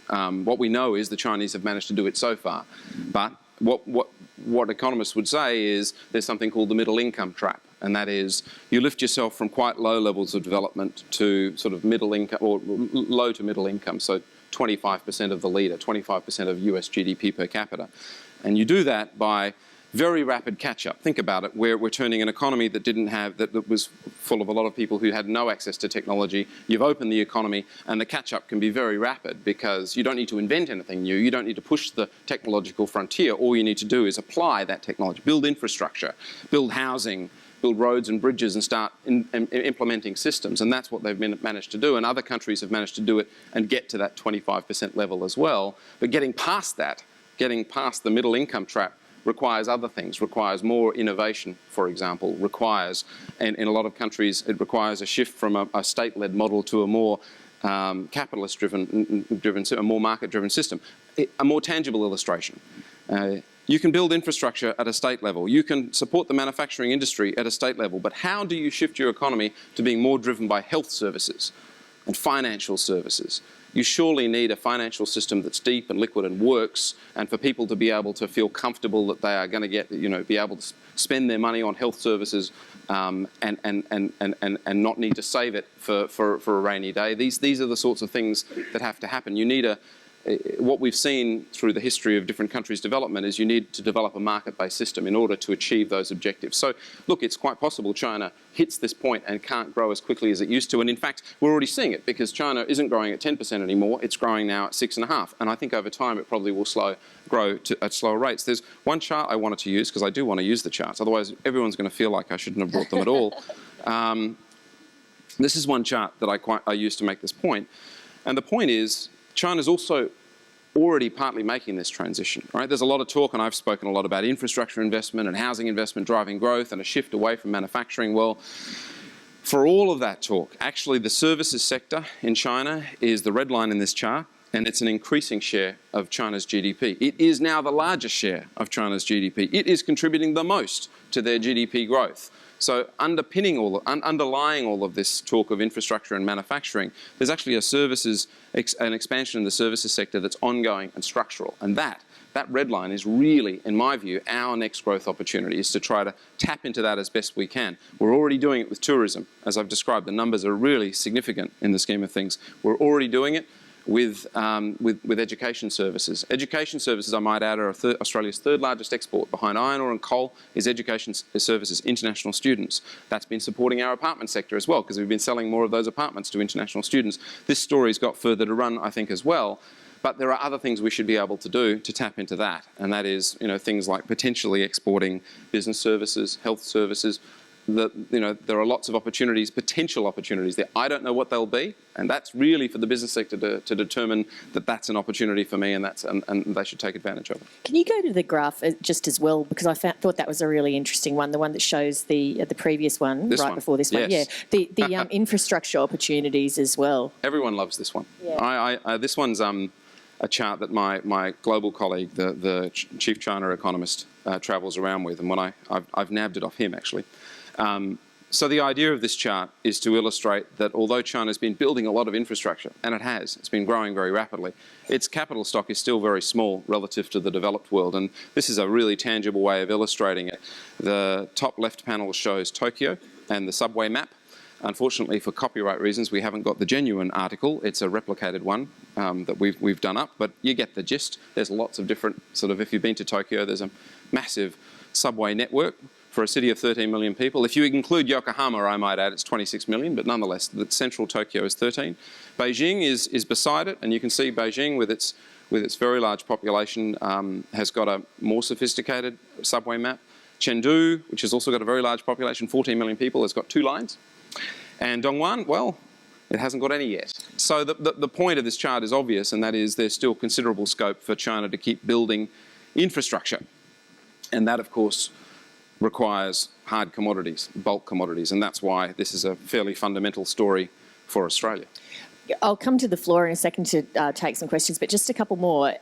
What we know is the Chinese have managed to do it so far. But what economists would say is there's something called the middle income trap. And that is, you lift yourself from quite low levels of development to sort of middle income, or low to middle income, so 25% of the leader, 25% of US GDP per capita. And you do that by very rapid catch-up. Think about it. We're turning an economy that didn't have, that was full of a lot of people who had no access to technology. You've opened the economy, and the catch-up can be very rapid because you don't need to invent anything new. You don't need to push the technological frontier. All you need to do is apply that technology, build infrastructure, build housing, build roads and bridges, and start implementing systems. And that's what they've managed to do. And other countries have managed to do it and get to that 25% level as well. But getting past that, getting past the middle income trap, requires other things, requires more innovation, for example, requires, and in a lot of countries, it requires a shift from a state-led model to a more capitalist-driven, a more market-driven system. A more tangible illustration. You can build infrastructure at a state level. You can support the manufacturing industry at a state level. But how do you shift your economy to being more driven by health services and financial services? You surely need a financial system that's deep and liquid and works, and for people to be able to feel comfortable that they are going to get, be able to spend their money on health services and not need to save it for a rainy day. These are the sorts of things that have to happen. You need what we've seen through the history of different countries' development is you need to develop a market-based system in order to achieve those objectives. So, look, it's quite possible China hits this point and can't grow as quickly as it used to. And in fact, we're already seeing it because China isn't growing at 10% anymore. It's growing now at 6.5%. And I think over time it probably will grow at slower rates. There's one chart I wanted to use because I do want to use the charts. Otherwise, everyone's going to feel like I shouldn't have brought them at all. This is one chart that I used to make this point. And the point is, China's also already partly making this transition, right? There's a lot of talk, and I've spoken a lot about infrastructure investment and housing investment driving growth and a shift away from manufacturing. Well, for all of that talk, actually the services sector in China is the red line in this chart, and it's an increasing share of China's GDP. It is now the largest share of China's GDP. It is contributing the most to their GDP growth. So underlying all of this talk of infrastructure and manufacturing, there's actually an expansion in the services sector that's ongoing and structural. And that red line is really, in my view, our next growth opportunity, is to try to tap into that as best we can. We're already doing it with tourism. As I've described, the numbers are really significant in the scheme of things. We're already doing it with education services. Education services, I might add, are Australia's third largest export. Behind iron ore and coal is education services, international students. That's been supporting our apartment sector as well, because we've been selling more of those apartments to international students. This story's got further to run, I think, as well. But there are other things we should be able to do to tap into that, and that is, things like potentially exporting business services, health services. There are lots of opportunities, potential opportunities there. I don't know what they'll be, and that's really for the business sector to determine that that's an opportunity for me, and they should take advantage of it. Can you go to the graph just as well, because I thought that was a really interesting one, the one that shows the previous one before this one. Yes. Yeah, the infrastructure opportunities as well. Everyone loves this one. Yeah. This one's a chart that my global colleague, the chief China economist, travels around with, and when I've nabbed it off him actually. So the idea of this chart is to illustrate that although China's been building a lot of infrastructure, and it has, it's been growing very rapidly, its capital stock is still very small relative to the developed world, and this is a really tangible way of illustrating it. The top left panel shows Tokyo and the subway map. Unfortunately, for copyright reasons, we haven't got the genuine article. It's a replicated one that we've done up, but you get the gist. There's lots of different if you've been to Tokyo, there's a massive subway network for a city of 13 million people. If you include Yokohama, I might add, it's 26 million, but nonetheless, the central Tokyo is 13. Beijing is beside it, and you can see Beijing with its very large population has got a more sophisticated subway map. Chengdu, which has also got a very large population, 14 million people, has got 2 lines. And Dongguan, well, it hasn't got any yet. So the point of this chart is obvious, and that is there's still considerable scope for China to keep building infrastructure. And that, of course, requires hard commodities, bulk commodities, and that's why this is a fairly fundamental story for Australia. I'll come to the floor in a second to take some questions, but just a couple more.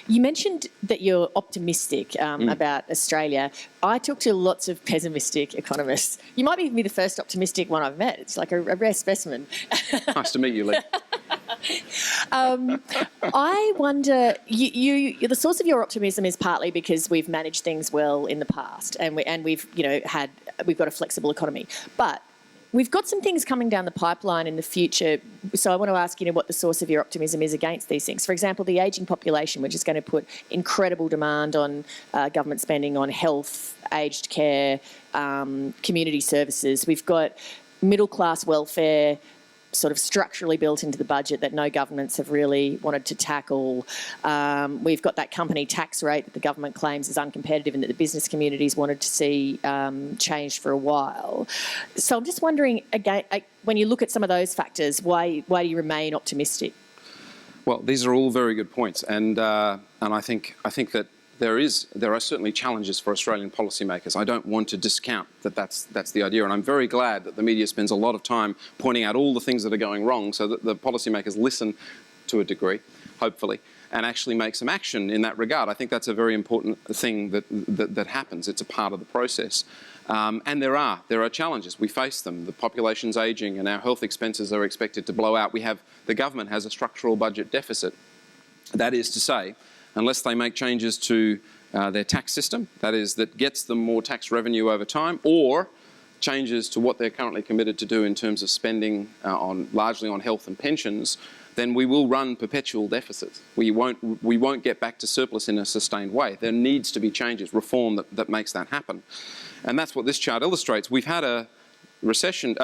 You mentioned that you're optimistic about Australia. I talk to lots of pessimistic economists. You might even be the first optimistic one I've met. It's like a rare specimen. Nice to meet you, Lee. I wonder, the source of your optimism is partly because we've managed things well in the past, and we've got a flexible economy, but we've got some things coming down the pipeline in the future, so I want to ask what the source of your optimism is against these things. For example, the ageing population, which is going to put incredible demand on government spending on health, aged care, community services. We've got middle-class welfare sort of structurally built into the budget that no governments have really wanted to tackle. We've got that company tax rate that the government claims is uncompetitive and that the business communities wanted to see changed for a while. So I'm just wondering, again, when you look at some of those factors, why do you remain optimistic? Well, these are all very good points, and I think that there are certainly challenges for Australian policymakers. I don't want to discount that's the idea, and I'm very glad that the media spends a lot of time pointing out all the things that are going wrong so that the policymakers listen to a degree, hopefully, and actually make some action in that regard. I think that's a very important thing that happens. It's a part of the process. And there are challenges. We face them. The population's ageing and our health expenses are expected to blow out. The government has a structural budget deficit. That is to say, unless they make changes to their tax system, that gets them more tax revenue over time, or changes to what they're currently committed to do in terms of spending largely on health and pensions, then we will run perpetual deficits. We won't get back to surplus in a sustained way. There needs to be changes, reform that makes that happen. And that's what this chart illustrates. We've had a budget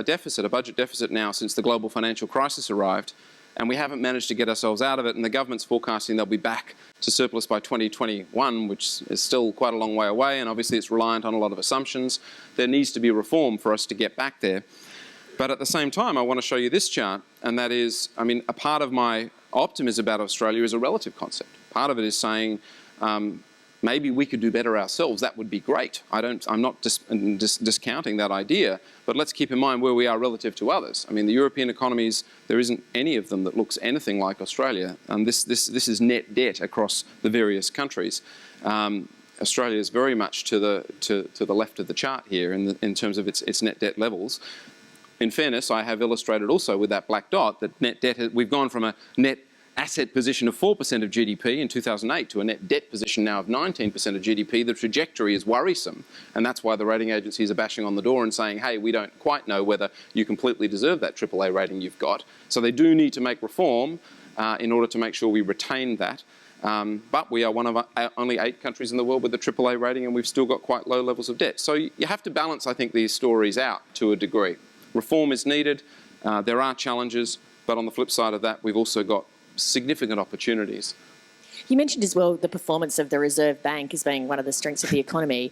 deficit now since the global financial crisis arrived, and we haven't managed to get ourselves out of it, and the government's forecasting they'll be back to surplus by 2021, which is still quite a long way away, and obviously it's reliant on a lot of assumptions. There needs to be reform for us to get back there. But at the same time, I want to show you this chart, and that is, a part of my optimism about Australia is a relative concept. Part of it is saying maybe we could do better ourselves. That would be great. I'm not discounting that idea, but let's keep in mind where we are relative to others. I mean, the European economies, there isn't any of them that looks anything like Australia. And this is net debt across the various countries. Australia is very much to the left of the chart here in terms of its net debt levels. In fairness, I have illustrated also with that black dot that net debt, we've gone from a net asset position of 4% of GDP in 2008 to a net debt position now of 19% of GDP. The trajectory is worrisome, and that's why the rating agencies are bashing on the door and saying, hey, we don't quite know whether you completely deserve that AAA rating you've got. So they do need to make reform in order to make sure we retain that. But we are one of only 8 countries in the world with a AAA rating, and we've still got quite low levels of debt. So you have to balance, I think, these stories out to a degree. Reform is needed. There are challenges, but on the flip side of that, we've also got significant opportunities. You mentioned as well the performance of the Reserve Bank as being one of the strengths of the economy.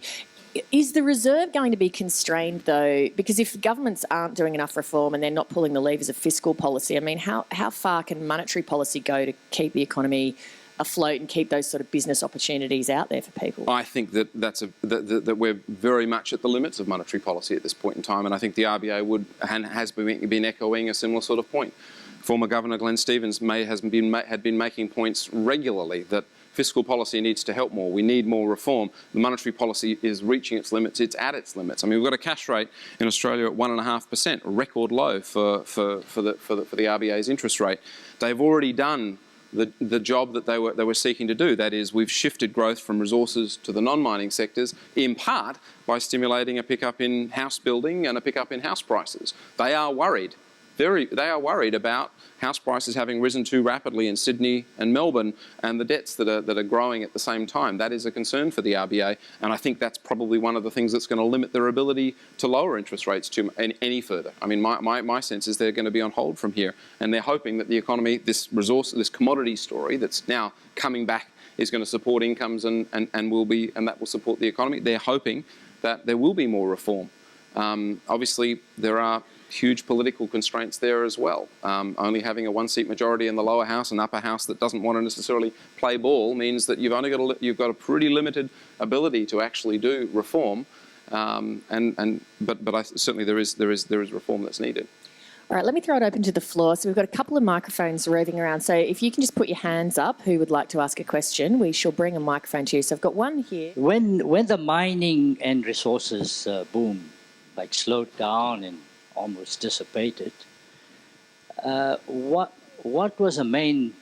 Is the Reserve going to be constrained, though? Because if governments aren't doing enough reform and they're not pulling the levers of fiscal policy, I mean, how far can monetary policy go to keep the economy afloat and keep those sort of business opportunities out there for people? I think that that we're very much at the limits of monetary policy at this point in time, and I think the RBA has been echoing a similar sort of point. Former Governor Glenn Stevens had been making points regularly that fiscal policy needs to help more. We need more reform. The monetary policy is reaching its limits. It's at its limits. I mean, we've got a cash rate in Australia at 1.5%, a record low for the RBA's interest rate. They've already done the job that they were seeking to do. That is, we've shifted growth from resources to the non-mining sectors, in part by stimulating a pickup in house building and a pickup in house prices. They are worried. They are worried about house prices having risen too rapidly in Sydney and Melbourne, and the debts that are growing at the same time. That is a concern for the RBA, and I think that's probably one of the things that's going to limit their ability to lower interest rates any further. I mean, my sense is they're going to be on hold from here, and they're hoping that the economy, this commodity story that's now coming back, is going to support incomes and that will support the economy. They're hoping that there will be more reform. Obviously, there are huge political constraints there as well. Only having a 1-seat majority in the lower house and upper house that doesn't want to necessarily play ball means that you've got a pretty limited ability to actually do reform. But certainly there is reform that's needed. All right, let me throw it open to the floor. So we've got a couple of microphones roving around. So if you can just put your hands up, who would like to ask a question, we shall bring a microphone to you. So I've got one here. When the mining and resources boom, like slowed down and almost dissipated, what was the main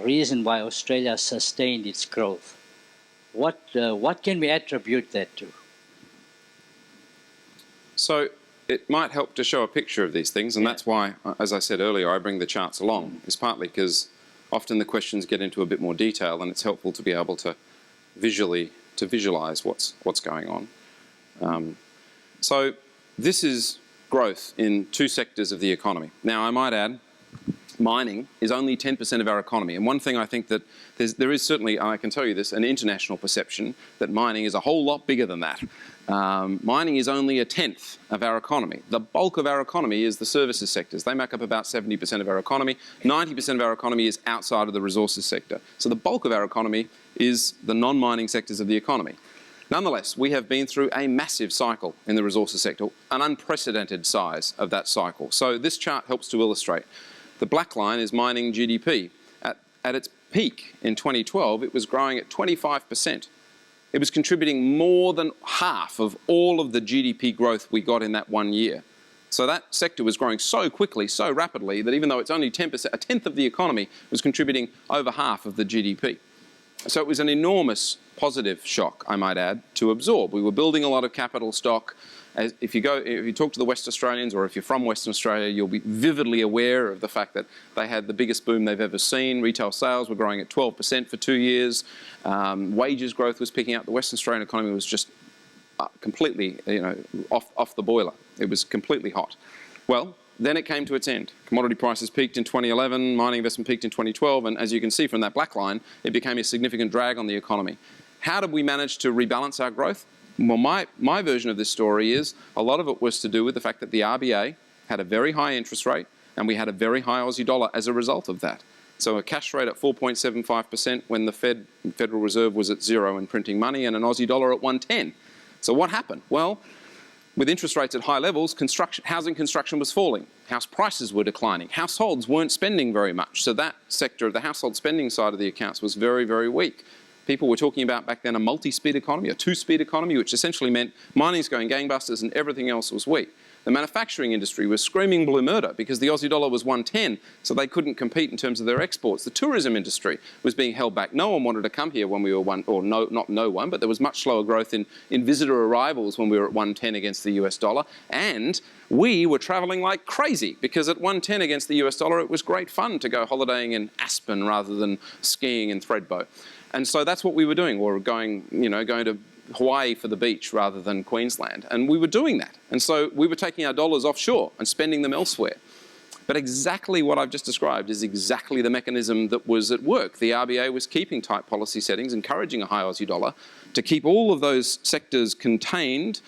reason why Australia sustained its growth? What can we attribute that to? So it might help to show a picture of these things, and that's why, as I said earlier, I bring the charts along. It's partly because often the questions get into a bit more detail, and it's helpful to be able to visualize what's going on. So this is growth in 2 sectors of the economy. Now, I might add, mining is only 10% of our economy. And one thing I think that there is certainly, and I can tell you this, an international perception that mining is a whole lot bigger than that. Mining is only 1/10 of our economy. The bulk of our economy is the services sectors. They make up about 70% of our economy. 90% of our economy is outside of the resources sector. So the bulk of our economy is the non-mining sectors of the economy. Nonetheless, we have been through a massive cycle in the resources sector, an unprecedented size of that cycle. So this chart helps to illustrate. The black line is mining GDP. At its peak in 2012, it was growing at 25%. It was contributing more than half of all of the GDP growth we got in that 1 year. So that sector was growing so quickly, so rapidly, that even though it's only 10%, 1/10 of the economy was contributing over half of the GDP. So it was an enormous positive shock, I might add, to absorb. We were building a lot of capital stock. If you talk to the West Australians, or if you're from Western Australia, you'll be vividly aware of the fact that they had the biggest boom they've ever seen. Retail sales were growing at 12% for 2 years. Wages growth was picking up. The Western Australian economy was just completely, off the boiler. It was completely hot. Well, then it came to its end. Commodity prices peaked in 2011, mining investment peaked in 2012, and as you can see from that black line, it became a significant drag on the economy. How did we manage to rebalance our growth? Well, my version of this story is a lot of it was to do with the fact that the RBA had a very high interest rate, and we had a very high Aussie dollar as a result of that. So a cash rate at 4.75% when the Federal Reserve was at 0 and printing money, and an Aussie dollar at 110. So what happened? Well, with interest rates at high levels, housing construction was falling. House prices were declining. Households weren't spending very much. So that sector of the household spending side of the accounts was very, very weak. People were talking about back then a multi-speed economy, a two-speed economy, which essentially meant mining's going gangbusters and everything else was weak. The manufacturing industry was screaming blue murder because the Aussie dollar was 110, so they couldn't compete in terms of their exports. The tourism industry was being held back. No one wanted to come here when we were not no one, but there was much slower growth in visitor arrivals when we were at 110 against the US dollar. And we were traveling like crazy because at 110 against the US dollar, it was great fun to go holidaying in Aspen rather than skiing in Thredbo. And so that's what we were doing. We were going to Hawaii for the beach rather than Queensland. And we were doing that. And so we were taking our dollars offshore and spending them elsewhere. But exactly what I've just described is exactly the mechanism that was at work. The RBA was keeping tight policy settings, encouraging a high Aussie dollar to keep all of those sectors contained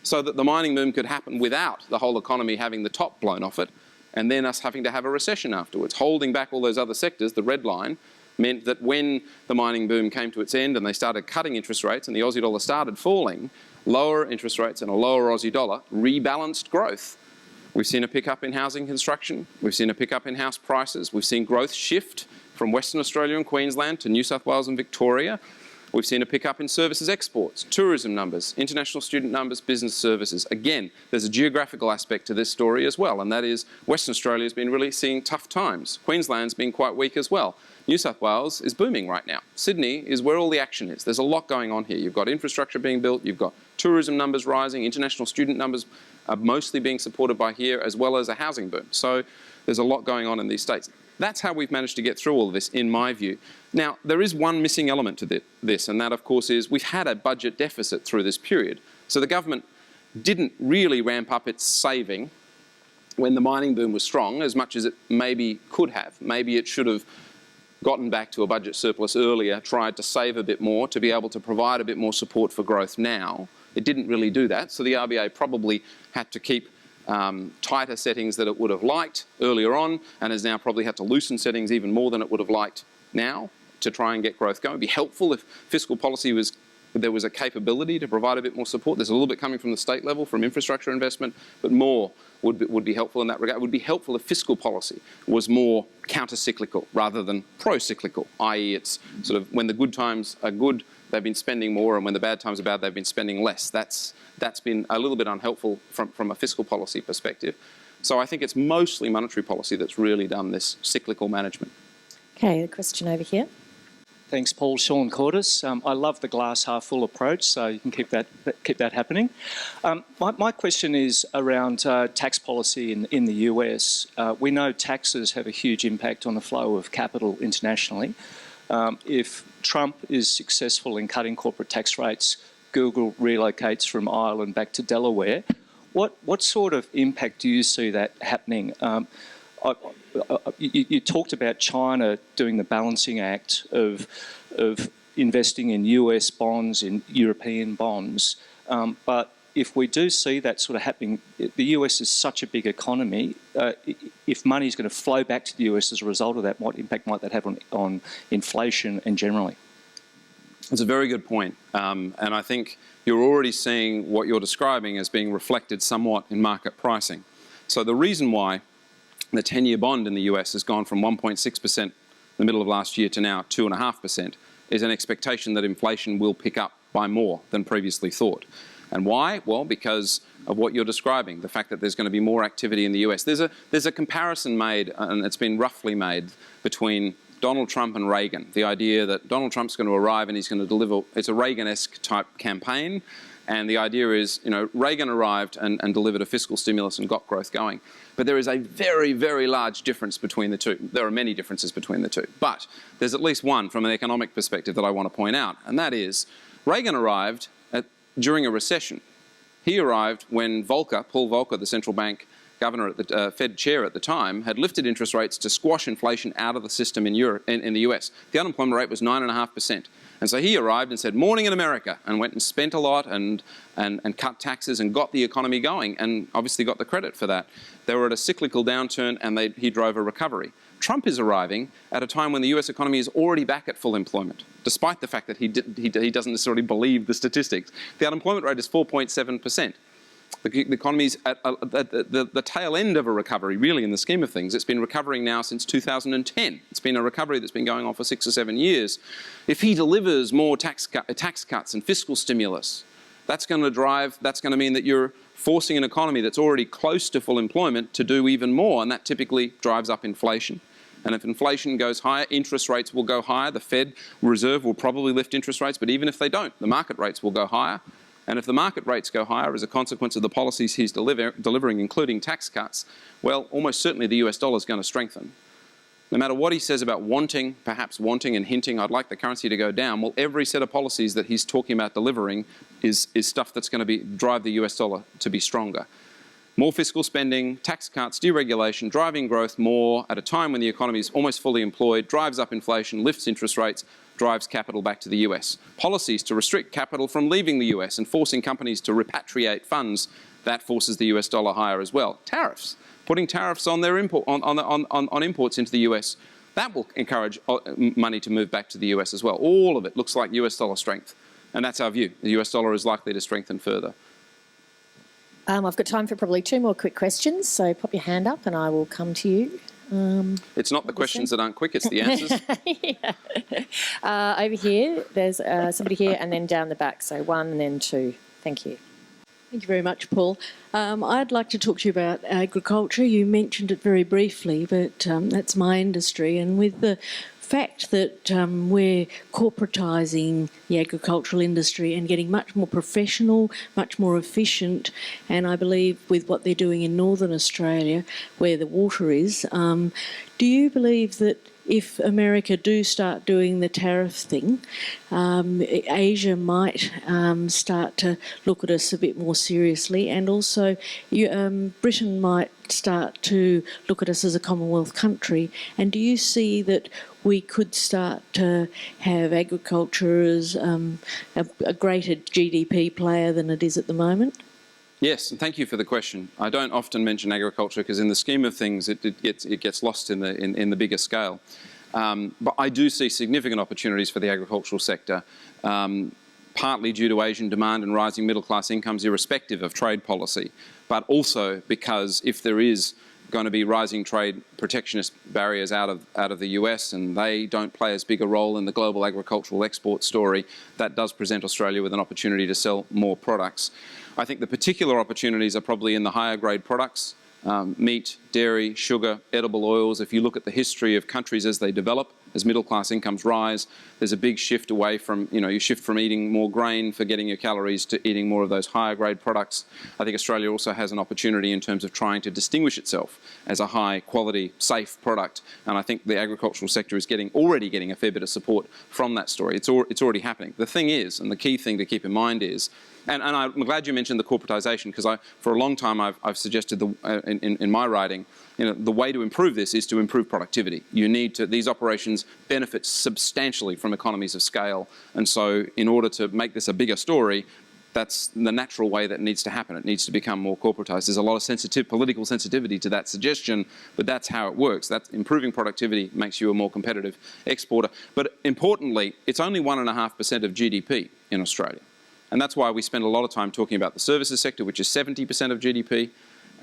so that the mining boom could happen without the whole economy having the top blown off it and then us having to have a recession afterwards. Holding back all those other sectors, the red line, meant that when the mining boom came to its end and they started cutting interest rates and the Aussie dollar started falling, lower interest rates and a lower Aussie dollar rebalanced growth. We've seen a pickup in housing construction. We've seen a pickup in house prices. We've seen growth shift from Western Australia and Queensland to New South Wales and Victoria. We've seen a pickup in services exports, tourism numbers, international student numbers, business services. Again, there's a geographical aspect to this story as well, and that is Western Australia's been really seeing tough times. Queensland's been quite weak as well. New South Wales is booming right now. Sydney is where all the action is. There's a lot going on here. You've got infrastructure being built, you've got tourism numbers rising, international student numbers are mostly being supported by here, as well as a housing boom. So there's a lot going on in these states. That's how we've managed to get through all of this, in my view. Now, there is one missing element to this, and that, of course, is we've had a budget deficit through this period. So the government didn't really ramp up its saving when the mining boom was strong as much as it maybe could have. Maybe it should have gotten back to a budget surplus earlier, tried to save a bit more to be able to provide a bit more support for growth now. It didn't really do that, so the RBA probably had to keep tighter settings that it would have liked earlier on, and has now probably had to loosen settings even more than it would have liked now to try and get growth going. It would be helpful if fiscal policy there was a capability to provide a bit more support. There's a little bit coming from the state level, from infrastructure investment, but more would be helpful in that regard. It would be helpful if fiscal policy was more counter-cyclical rather than pro-cyclical, i.e. it's sort of when the good times are good, they've been spending more, and when the bad times are bad, they've been spending less. That's been a little bit unhelpful from a fiscal policy perspective. So I think it's mostly monetary policy that's really done this cyclical management. Okay, a question over here. Thanks, Paul. Sean Cordes. I love the glass half full approach, so you can keep that happening. My question is around tax policy in the US. We know taxes have a huge impact on the flow of capital internationally. If Trump is successful in cutting corporate tax rates, Google relocates from Ireland back to Delaware. What sort of impact do you see that happening? You talked about China doing the balancing act of investing in US bonds, in European bonds, but if we do see that sort of happening, the US is such a big economy. If money is going to flow back to the US as a result of that, what impact might that have on inflation and generally? It's a very good point, and I think you're already seeing what you're describing as being reflected somewhat in market pricing. So the reason why the 10-year bond in the US has gone from 1.6% in the middle of last year to now 2.5% is an expectation that inflation will pick up by more than previously thought. And why? Well, because of what you're describing, the fact that there's going to be more activity in the US. There's a comparison made, and it's been roughly made, between Donald Trump and Reagan. The idea that Donald Trump's going to arrive and he's going to deliver, it's a Reagan-esque type campaign. And the idea is, Reagan arrived and delivered a fiscal stimulus and got growth going. But there is a very, very large difference between the two. There are many differences between the two. But there's at least one from an economic perspective that I want to point out, and that is Reagan arrived during a recession. He arrived when Paul Volcker, the central bank governor at the Fed chair at the time, had lifted interest rates to squash inflation out of the system in the US. The unemployment rate was 9.5%. And so he arrived and said, "Morning in America," and went and spent a lot and cut taxes and got the economy going, and obviously got the credit for that. They were at a cyclical downturn and he drove a recovery. Trump is arriving at a time when the US economy is already back at full employment, despite the fact that he doesn't necessarily believe the statistics. The unemployment rate is 4.7%. The economy's at the tail end of a recovery, really, in the scheme of things. It's been recovering now since 2010. It's been a recovery that's been going on for 6 or 7 years. If he delivers more tax cuts and fiscal stimulus, that's going to mean that you're forcing an economy that's already close to full employment to do even more, and that typically drives up inflation. And if inflation goes higher, interest rates will go higher. The Fed Reserve will probably lift interest rates, but even if they don't, the market rates will go higher. And if the market rates go higher as a consequence of the policies he's delivering, including tax cuts, well, almost certainly the US dollar is going to strengthen. No matter what he says about perhaps wanting and hinting, I'd like the currency to go down, well, every set of policies that he's talking about delivering is stuff that's going to drive the US dollar to be stronger. More fiscal spending, tax cuts, deregulation, driving growth more at a time when the economy is almost fully employed, drives up inflation, lifts interest rates, drives capital back to the US. Policies to restrict capital from leaving the US and forcing companies to repatriate funds, that forces the US dollar higher as well. Tariffs, putting tariffs on their on imports into the US, that will encourage money to move back to the US as well. All of it looks like US dollar strength, and that's our view. The US dollar is likely to strengthen further. I've got time for probably 2 more quick questions, so pop your hand up and I will come to you. It's not the questions that aren't quick, it's the answers. Over here, there's somebody here, and then down the back, so 1 and then 2. Thank you. Thank you very much, Paul. I'd like to talk to you about agriculture. You mentioned it very briefly, but that's my industry, and with the fact that we're corporatising the agricultural industry and getting much more professional, much more efficient, and I believe with what they're doing in Northern Australia, where the water is, do you believe that if America do start doing the tariff thing, Asia might start to look at us a bit more seriously, and also Britain might start to look at us as a Commonwealth country? And do you see that we could start to have agriculture as a greater GDP player than it is at the moment? Yes, and thank you for the question. I don't often mention agriculture because in the scheme of things it gets lost in the bigger scale. But I do see significant opportunities for the agricultural sector, partly due to Asian demand and rising middle class incomes irrespective of trade policy, but also because if there is going to be rising trade protectionist barriers out of the US and they don't play as big a role in the global agricultural export story, that does present Australia with an opportunity to sell more products. I think the particular opportunities are probably in the higher grade products, meat, dairy, sugar, edible oils. If you look at the history of countries as they develop, as middle class incomes rise, there's a big shift away from, you shift from eating more grain for getting your calories to eating more of those higher grade products. I think Australia also has an opportunity in terms of trying to distinguish itself as a high quality, safe product. And I think the agricultural sector is already getting a fair bit of support from that story. It's already happening. The thing is, and the key thing to keep in mind is, and I'm glad you mentioned the corporatisation, because for a long time I've suggested in my writing, the way to improve this is to improve productivity. These operations benefit substantially from economies of scale, and so in order to make this a bigger story, that's the natural way that needs to happen. It needs to become more corporatised. There's a lot of political sensitivity to that suggestion, but that's how it works. That improving productivity makes you a more competitive exporter. But importantly, it's only 1.5% of GDP in Australia. And that's why we spend a lot of time talking about the services sector, which is 70% of GDP,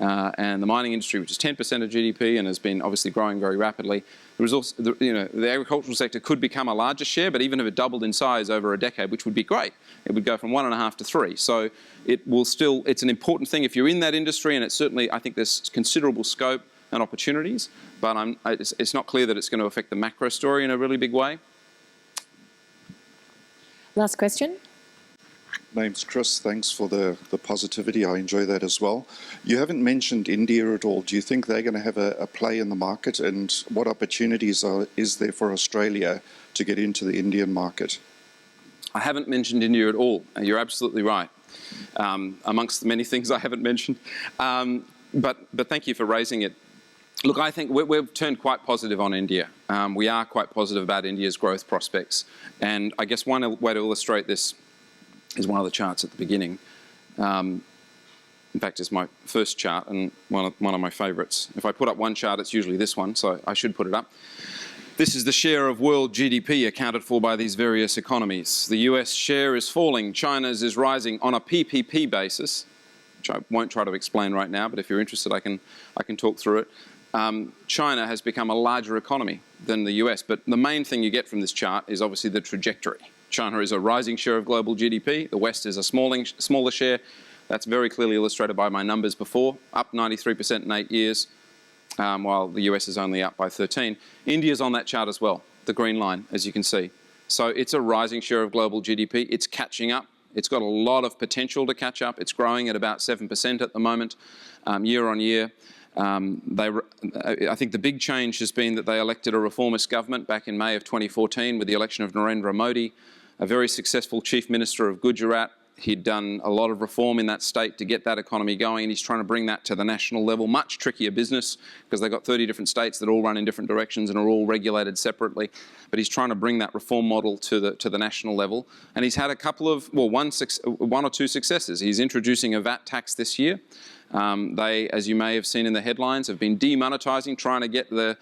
and the mining industry, which is 10% of GDP and has been obviously growing very rapidly. There is also, the agricultural sector could become a larger share, but even if it doubled in size over a decade, which would be great, it would go from 1.5 to 3. So it's an important thing if you're in that industry, and it's certainly, I think there's considerable scope and opportunities, but it's not clear that it's going to affect the macro story in a really big way. Last question. Name's Chris. Thanks for the positivity. I enjoy that as well. You haven't mentioned India at all. Do you think they're going to have a play in the market, and what opportunities is there for Australia to get into the Indian market? I haven't mentioned India at all. You're absolutely right. Amongst the many things I haven't mentioned. But thank you for raising it. Look, I think we've turned quite positive on India. We are quite positive about India's growth prospects. And I guess one way to illustrate this is one of the charts at the beginning. In fact, it's my first chart and one of my favourites. If I put up one chart, it's usually this one, so I should put it up. This is the share of world GDP accounted for by these various economies. The US share is falling, China's is rising on a PPP basis, which I won't try to explain right now, but if you're interested, I can talk through it. China has become a larger economy than the US, but the main thing you get from this chart is obviously the trajectory. China is a rising share of global GDP, the West is a smaller share. That's very clearly illustrated by my numbers before, up 93% in 8 years. While the US is only up by 13. India's on that chart as well, the green line, as you can see. So it's a rising share of global GDP. It's catching up. It's got a lot of potential to catch up. It's growing at about 7% at the moment, year on year. I think the big change has been that they elected a reformist government back in May of 2014 with the election of Narendra Modi, a very successful chief minister of Gujarat. He'd done a lot of reform in that state to get that economy going, and he's trying to bring that to the national level. Much trickier business because they've got 30 different states that all run in different directions and are all regulated separately. But he's trying to bring that reform model to the national level. And he's had a couple of, well, one or two successes. He's introducing a VAT tax this year. They, as you may have seen in the headlines, have been demonetising, trying to get the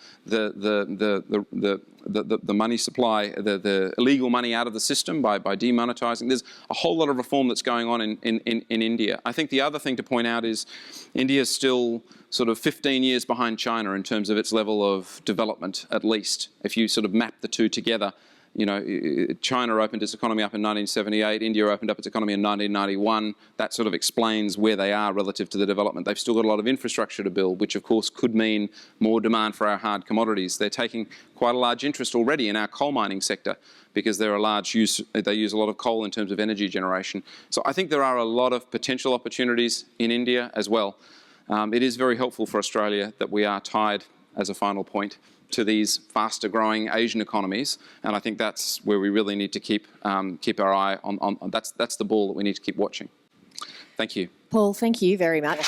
money supply, the illegal money out of the system by demonetising. There's a whole lot of reform that's going on in India. I think the other thing to point out is India's still sort of 15 years behind China in terms of its level of development, at least, if you sort of map the two together. You know, China opened its economy up in 1978, India opened up its economy in 1991. That sort of explains where they are relative to the development. They've still got a lot of infrastructure to build, which of course could mean more demand for our hard commodities. They're taking quite a large interest already in our coal mining sector because they use a lot of coal in terms of energy generation. So I think there are a lot of potential opportunities in India as well. It is very helpful for Australia that we are tied, as a final point, to these faster growing Asian economies, and I think that's where we really need to keep our eye on that's the ball that we need to keep watching. Thank you. Paul, thank you very much.